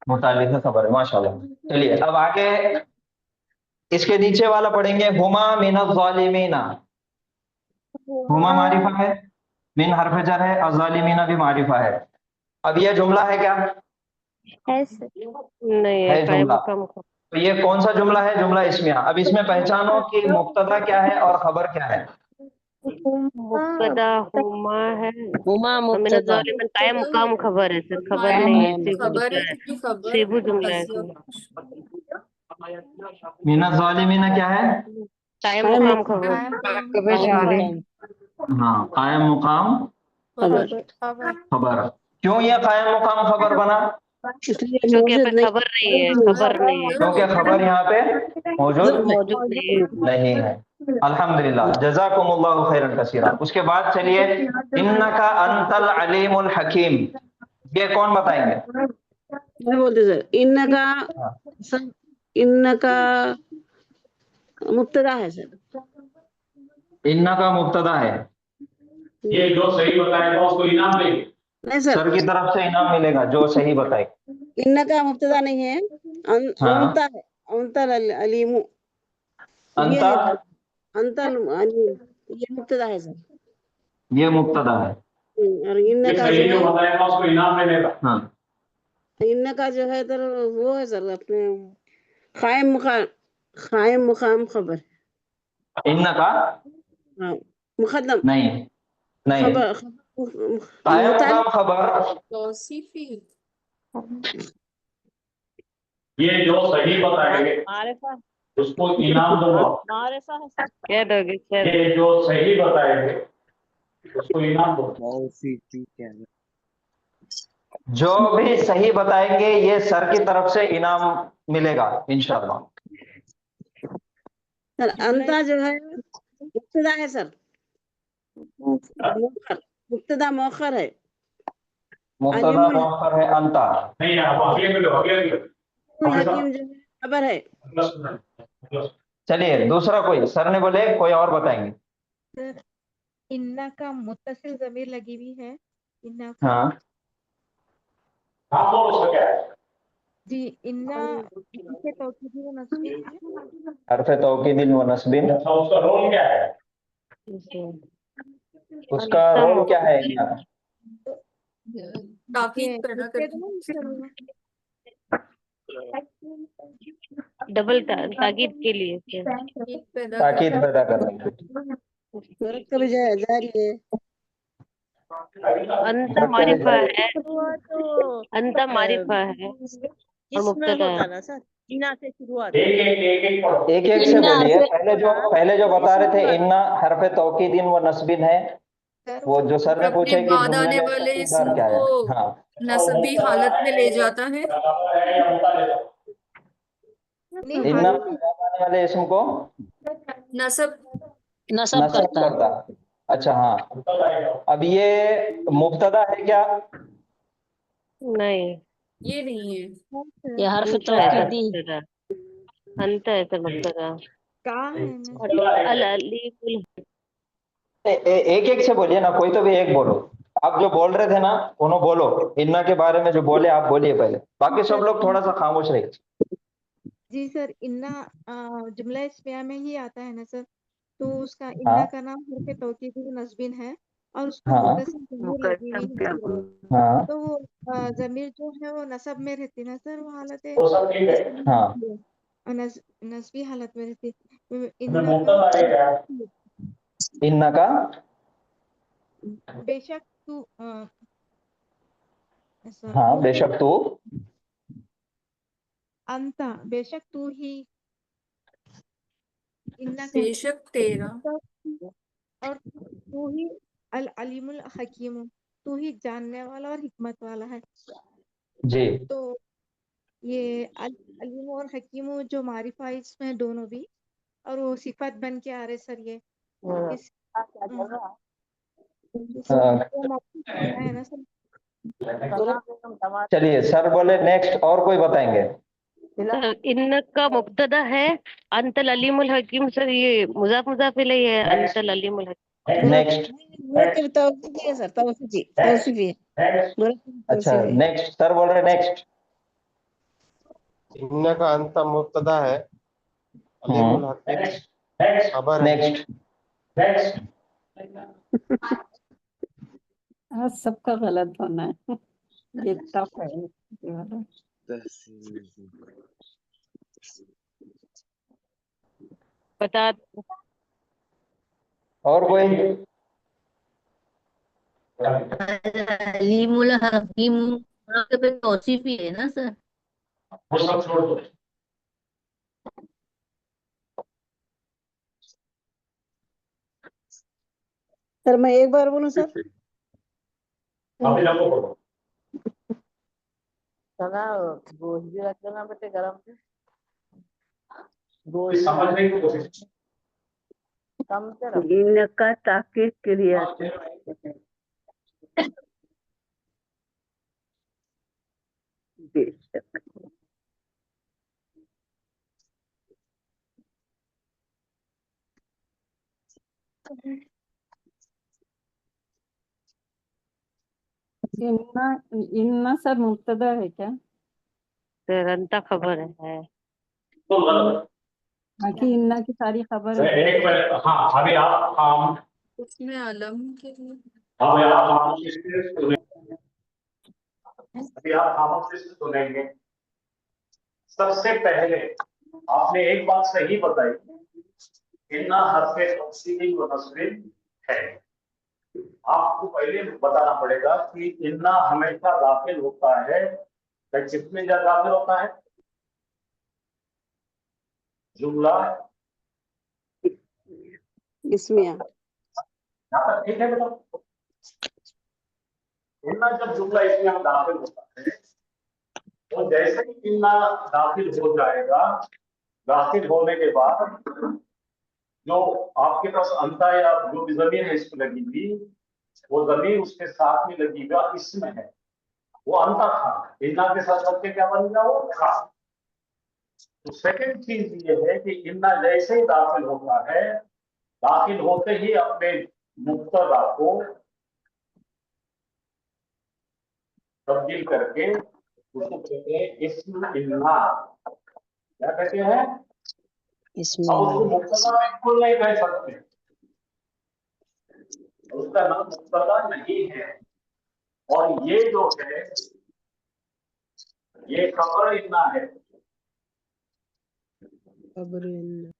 متعلق ہے خبر ہے. ماشاء اللہ. چلیے اب آگے اس کے نیچے والا پڑھیں گے. ہما من الظالمین. ہما معرفہ ہے, من حرف جر ہے, الظالمین بھی معرفہ ہے. اب یہ جملہ ہے کیا؟ نہیں ہے ہے قائم جملہ. مقام. تو یہ کون سا جملہ ہے؟ جملہ اسمیہ. اب اس میں پہچانو کہ مبتدا کیا ہے اور خبر کیا ہے. مبتدا ہما ہے, ہما من مبتدا, الظالمین قائم مقام خبر ہے سر, خبر نہیں ہے, صرف جملہ ہے, صرف جملہ ہے سر. من الظالمین کیا ہے؟ قائم مقام خبر. ہاں, قائم مقام خبر. خبر. کیوں یہ قائم مقام خبر بنا؟ اس لیے کیونکہ موجود پہ نہیں, خبر نہیں ہے, خبر نہیں ہے, کیونکہ خبر یہاں پہ موجود موجود نہیں ہے. نہیں ہے. الحمدللہ, جزاکم اللہ خیرا کثیرا. اس کے بعد چلیے, انکا انت العلیم الحکیم. یہ کون بتائیں گے؟ کیا بولتے سر؟ ان کا سر, ان کا مبتدا ہے سر. انکا مبتدا ہے. یہ جو صحیح بتائے گا اس کو انعام دیں گے. نہیں سر, سر کی طرف سے انعام ملے گا جو صحیح بتائے. ان کا مبتدا نہیں ہے, ہاں, انتا ہے, انتا العلیم. انت, یہ انتا العلیم یہ مبتدا ہے سر. یہ مبتدا ہے. اور ان یہ کا جو صحیح جو ہے, بتائے گا اس کو انعام ملے گا. ہاں, ان کا جو ہے سر وہ ہے سر اپنے قائم مقام خبر. انکا ہاں, مقدم نہیں, نہیں, خبر, قائم متعلق مقام خبر. یہ جو صحیح بتائے گے معرفہ, اس کو انعام دوں گا. معرفہ ہے سر. کہہ دو گے, کہہ دو. یہ جو صحیح بتائے گے اس کو انعام دوں گا. جو بھی صحیح بتائیں گے یہ سر کی طرف سے انعام ملے گا انشاءاللہ. سر انتا جو ہے مبتدا ہے سر, مبتدا مؤخر ہے. مبتدا مؤخر ہے انتا. نہیں اب اگلے میں لو, اگلے میں حکیم جو ہے خبر ہے. لو. چلیے دوسرا کوئی, سر نے بولے کوئی اور بتائیں گے. سر انا کا متصل ضمیر لگی ہوئی ہے. انا کا ہاں, ہاں بولو اس کا کیا ہے. جی, انا سے توکیدی و نصبی ہے. حرف توکید و نصب. اچھا اس کا رول کیا ہے؟ اس کا رول کیا ہے؟ ڈبل تاکید کے لیے تاکید پیدا کرنے کے لیے. مرکب جاری ہے. انت معرفہ ہے, انت معرفہ ہے اور مبتدا ہے. ایک ایک سے بولیے. پہلے جو بتا رہے تھے انا حرف توکید و نصب ہے, وہ جو سر نے پوچھے کہ جملے میں تاکیددار کیا ہے. ہاں, نصبی حالت میں لے جاتا ہے. انا آنے والے اسم کو نصب کرتا ہے. اچھا ہاں, اب یہ مبتدا ہے کیا नहीं, ये नहीं है ये हर्फ अंत है सर तौकीदी मुब्तदा, अंत है सर मुब्तदा, कहाँ है ना और अल अलीमुल। एक एक से बोलिए ना, कोई तो भी एक बोलो। आप जो बोल रहे थे ना, उन्होंने बोलो, इन्ना के बारे में जो बोले आप बोलिए पहले, बाकी सब लोग थोड़ा सा खामोश रहिए। जी सर, इन्ना जुमला इस्मिया में ही आता है ना सर, तो उसका हाँ इन्ना का नाम हरफ तौकीदी नस्बिन है और उसको हाँ मुत्तसिल ज़मीर लगी हुई है सर। हाँ तो वो ज़मीर जो है वो नसब में रहती ना सर, वो हालत वो सब ठीक है। इसम में हाँ रहती है और नस्बी हालत में रहती है। हमें इन्ना मुबतदा है क्या? का इन्ना का बेशक तू ऐसा हाँ तू बेशक तू अंता, बेशक तू ही, इन्ना का बेशक तेरा और तू ही अल अलीमुल हकीम, तू ही जानने वाला और हिकमत वाला है। जी तो ये अलीम और हकीम जो मारिफा इसमें दोनों भी, और वो सिफत बन के आ रहे सर। ये इस वो मौजूद होना है ना सर। चलिए सर बोले नेक्स्ट, और कोई बताएंगे? सर इनका मुब्तदा है, अंतल अलीमुल हकीम। सर ये मुजाफ मुजाफ इलैहि है, अंतल अलीमुल हकीम। नेक्स्ट। मुरक्कब तौसीफी है सर, तौसीफी मुरक्कब अच्छा तौसीफी। नेक्स्ट, सर बोल रहे नेक्स्ट। इन्न का अंत मुब्तदा है, अलीमुल हकीम खबर है। नेक्स्ट हाँ, सबका गलत होना है। ये टफ है ये वाला। बता। और कोई? अलीमुल हकीम मुराकब तौसीफी है ना सर। वो सब छोड़ दो। सर मैं एक बार बोलूं सर? अभी आपको बोलो। सना गोश्त भी रख देना बेटे गरम से, कोई समझने की कोशिश कम से रख। इनका ताकीद क्रिया से बेशक। इन्ना इन्ना सर मुब्तदा है क्या? सर अंता खबर है। तो गलत बाकी इन्ना की सारी खबर है। है। एक मिनट, हाँ अभी आप काम, उसमें अलम के लिए अभी आप खामोशी से सुने, अभी आप खामोशी से सुनेंगे। सबसे पहले आपने एक बात सही बताई, इन्ना हरफे तफसीली व नस्बिन है। आपको पहले बताना पड़ेगा कि इन्ना हमेशा दाखिल होता है, किसमें दाखिल होता है? जुमला इसमें यहाँ तक ठीक है बेटा? इन्ना जब जुमला इसमें दाखिल होता है, तो जैसे ही इन्ना दाखिल हो जाएगा, दाखिल होने के बाद जो आपके पास अंता या जो भी जमीन है इसमें लगी हुई, वो जमीन उसके साथ में लगी हुआ इसमें है, वो अंता था। इन्ना के साथ सबके क्या बन गया? वो था। तो सेकंड चीज ये है कि इन्ना जैसे ही दाखिल होता है, दाखिल होते ही अपने मुब्तदा को तब्दील करके उसको कहते हैं इस्म इन्ना। क्या कहते हैं? इसमें अब उसको मुब्तदा बिल्कुल नहीं कह सकते, उसका नाम मुब्तदा नहीं है। और ये जो है ये खबर इन्ना है। खबर इन्ना।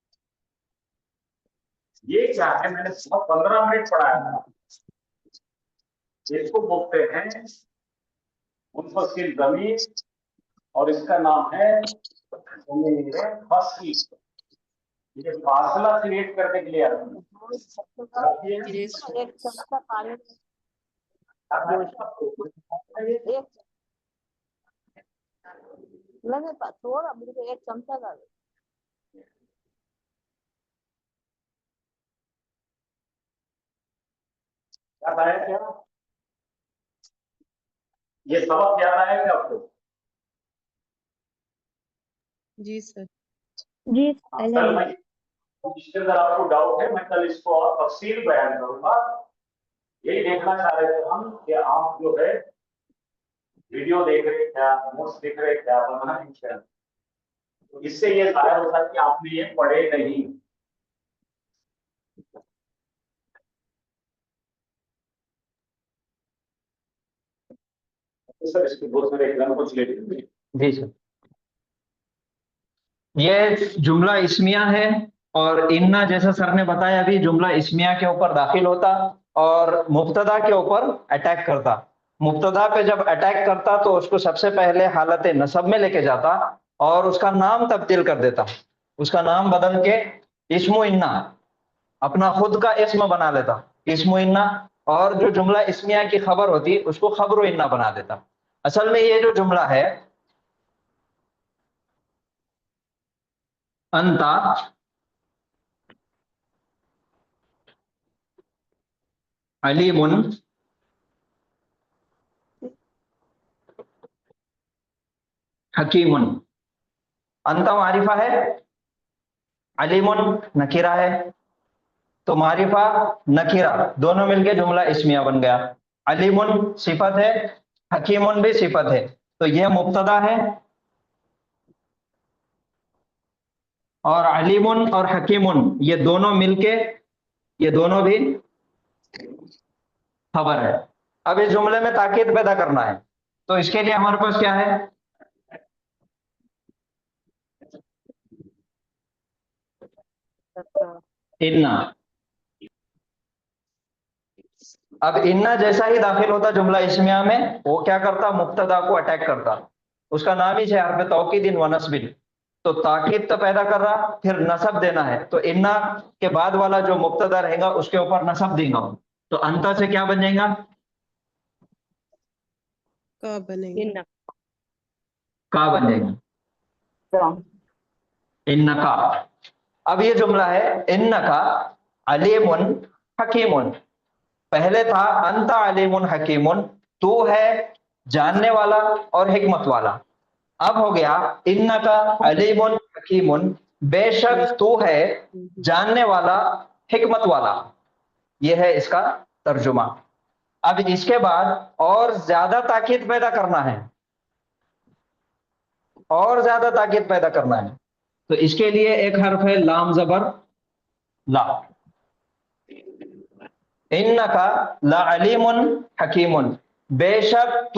ये क्या है? मैंने 15 मिनट पढ़ाया था। इसको बोलते हैं मुनफसिल ज़मीर और इसका नाम है ज़मीर फस्ली। ये फासला क्रिएट करने के लिए आती है। एक चमचा पानी एक लगे थोड़ा मुझे एक चमचा डाल। क्या ये सबक याद आया क्या आपको? जी सर। जी कल मैं इसके अंदर आपको डाउट है, मैं कल इसको और तफसील बयान करूंगा। यही देखना चाह रहे थे हम कि आप जो है वीडियो देख रहे हैं क्या, नोट्स देख रहे हैं क्या, बनाना है क्या। तो इससे ये जाहिर होता है कि आपने ये पढ़े नहीं। सर इसके बहुत सारे एग्जाम्पल कुछ ले लीजिए। जी सर, ये जुमला इस्मिया है और इन्ना जैसा सर ने बताया अभी जुमला इस्मिया के ऊपर दाखिल होता और मुब्तदा के ऊपर अटैक करता। मुब्तदा पे जब अटैक करता तो उसको सबसे पहले हालत नसब में लेके जाता और उसका नाम तब्दील कर देता, उसका नाम बदल के इस्मो इन्ना, अपना खुद का इस्म बना लेता, इस्मो इन्ना। और जो जुमला इस्मिया की खबर होती उसको खबरो इन्ना बना देता। असल में ये जो जुमला है अंता अलीमुन हकीमुन, अंता मारिफा है, अलीमुन नकीरा है, तो मारिफा नकीरा दोनों मिलके जुमला इस्मिया बन गया। अलीमुन सिफत है, हकीमुन भी सिफत है, तो यह मुब्तदा है और अलीमुन और हकीमुन ये दोनों मिलके ये दोनों भी खबर है। अब इस जुमले में ताकीद पैदा करना है, तो इसके लिए हमारे पास क्या है, इन्ना। अब इन्ना जैसा ही दाखिल होता जुमला इस्मिया में, वो क्या करता, मुब्तदा को अटैक करता। उसका नाम ही है हर्फ तौकीद व नस्बिन, तो ताकीद तो पैदा कर रहा, फिर नसब देना है, तो इन्ना के बाद वाला जो मुब्तदा रहेगा उसके ऊपर नसब देगा। तो अंता से क्या बन जाएगा, का बनेगा, का बन जाएगा, इन्नका। अब ये जुमला है इन्नका अलीमुन हकीमुन, पहले था अंता अलीमुन हकीमुन, तू है जानने वाला और हिकमत वाला। अब हो गया इन्नका अलीमुन हकीमुन, बेशक तू है जानने वाला हिकमत वाला। यह है इसका तर्जुमा। अब इसके बाद और ज्यादा ताकीद पैदा करना है, और ज्यादा ताकीद पैदा करना है, तो इसके लिए एक हर्फ है लाम जबर ला। इन्नका ला अलीमुन हकीमुन, बेशक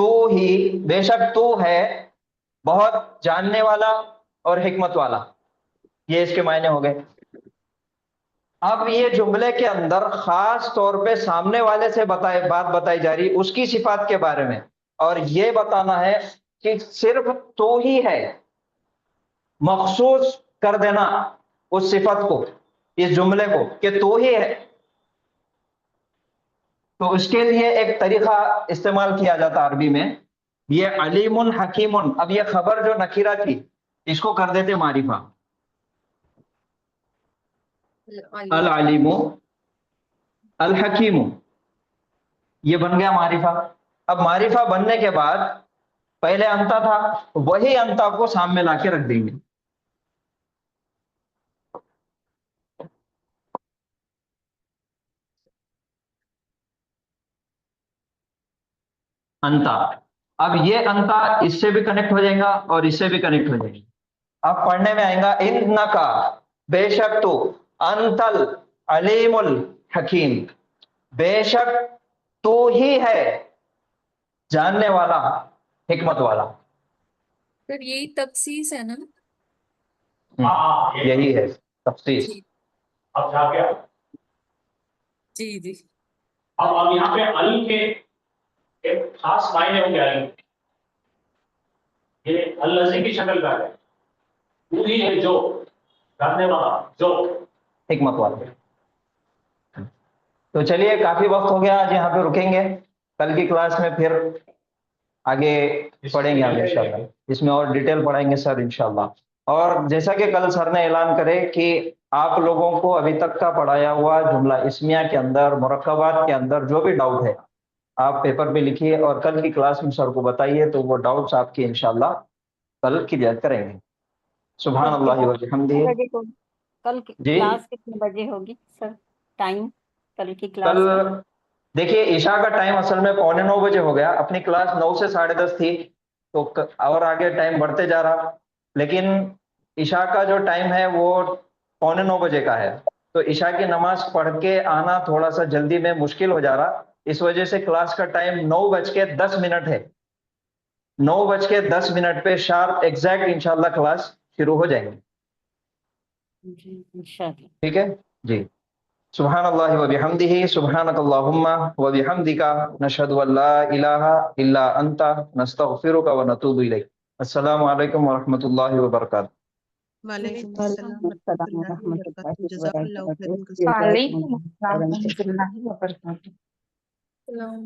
तू है बहुत जानने वाला और हिकमत वाला। ये इसके मायने हो गए। अब ये जुमले के अंदर खास तौर पे सामने वाले से बात बताई जा रही उसकी सिफात के बारे में, और ये बताना है कि सिर्फ तू ही है, मखसूस कर देना उस सिफत को, इस जुमले को, कि तू ही है। तो उसके लिए एक तरीका इस्तेमाल किया जाता अरबी में, ये अलीमुन हकीमुन, अब ये खबर जो नकीरा थी इसको कर देते मारिफा, अल अलीमु अल हकीमु, ये बन गया मारिफा। अब मारिफा बनने के बाद पहले अंता था, वही अंता को सामने लाके रख देंगे। अंता, अब ये अंता इससे भी कनेक्ट हो जाएगा और इससे भी कनेक्ट हो जाएगा। अब पढ़ने में आएगा इन्नका, बेशक तू, अंतल अलीमुल हकीम, बेशक तू ही है जानने वाला हिकमत वाला। फिर यही तखसीस है ना? यही है तफसीस। अब जा गया। जी जी। अब यहाँ पे अल के एक खास मायने हो गया। ये अल्लाह की शक्ल का है, तू ही है जो जानने वाला, जो हिकमत वाला। तो चलिए काफी वक्त हो गया, आज यहाँ पे रुकेंगे, कल की क्लास में फिर आगे पढ़ेंगे हम इंशाल्लाह, इसमें और डिटेल पढ़ाएंगे सर इंशाल्लाह। और जैसा कि कल सर ने ऐलान करे कि आप लोगों को अभी तक का पढ़ाया हुआ जुमला इस्मिया के अंदर, मुरक्कबात के अंदर जो भी डाउट है آپ پیپر پہ لکھیے اور کل کی کلاس میں سر کو بتائیے تو وہ ڈاؤٹس آپ کے انشاءاللہ کل کلیئر کریں گے. سبحان اللہ و بحمدہ. کل کی جی کلاس کتنے بجے ہوگی سر؟ ٹائم کل کی کل کلاس دیکھیے عشاء کا ٹائم اصل میں 8:45 بجے ہو گیا. اپنی کلاس 9 سے 10:30 تھی تو اور آگے ٹائم بڑھتے جا رہا, لیکن عشاء کا جو ٹائم ہے وہ 8:45 بجے کا ہے. تو عشاء کی نماز پڑھ کے آنا تھوڑا سا جلدی میں مشکل ہو جا رہا, اس وجہ سے کلاس کا ٹائم 9:10 ہے. 9:10 پہ شارپ ایگزیکٹ انشاءاللہ کلاس شروع ہو جائیں گے. جی انشاءاللہ. ٹھیک ہے جی. سبحان اللہ و بحمدہ, سبحانک اللہم و بحمدک, نشہد ان لا الہ الا انت, نستغفرک و نتوب الیک. السلام علیکم ورحمۃ اللہ وبرکاتہ. وعلیکم وعلیکم السلام السلام ورحمۃ اللہ ورحمۃ اللہ وبرکاتہ. جزاک اللہ وبرکاتہ. خیرا. جزاکم اللہ خیرا. السلام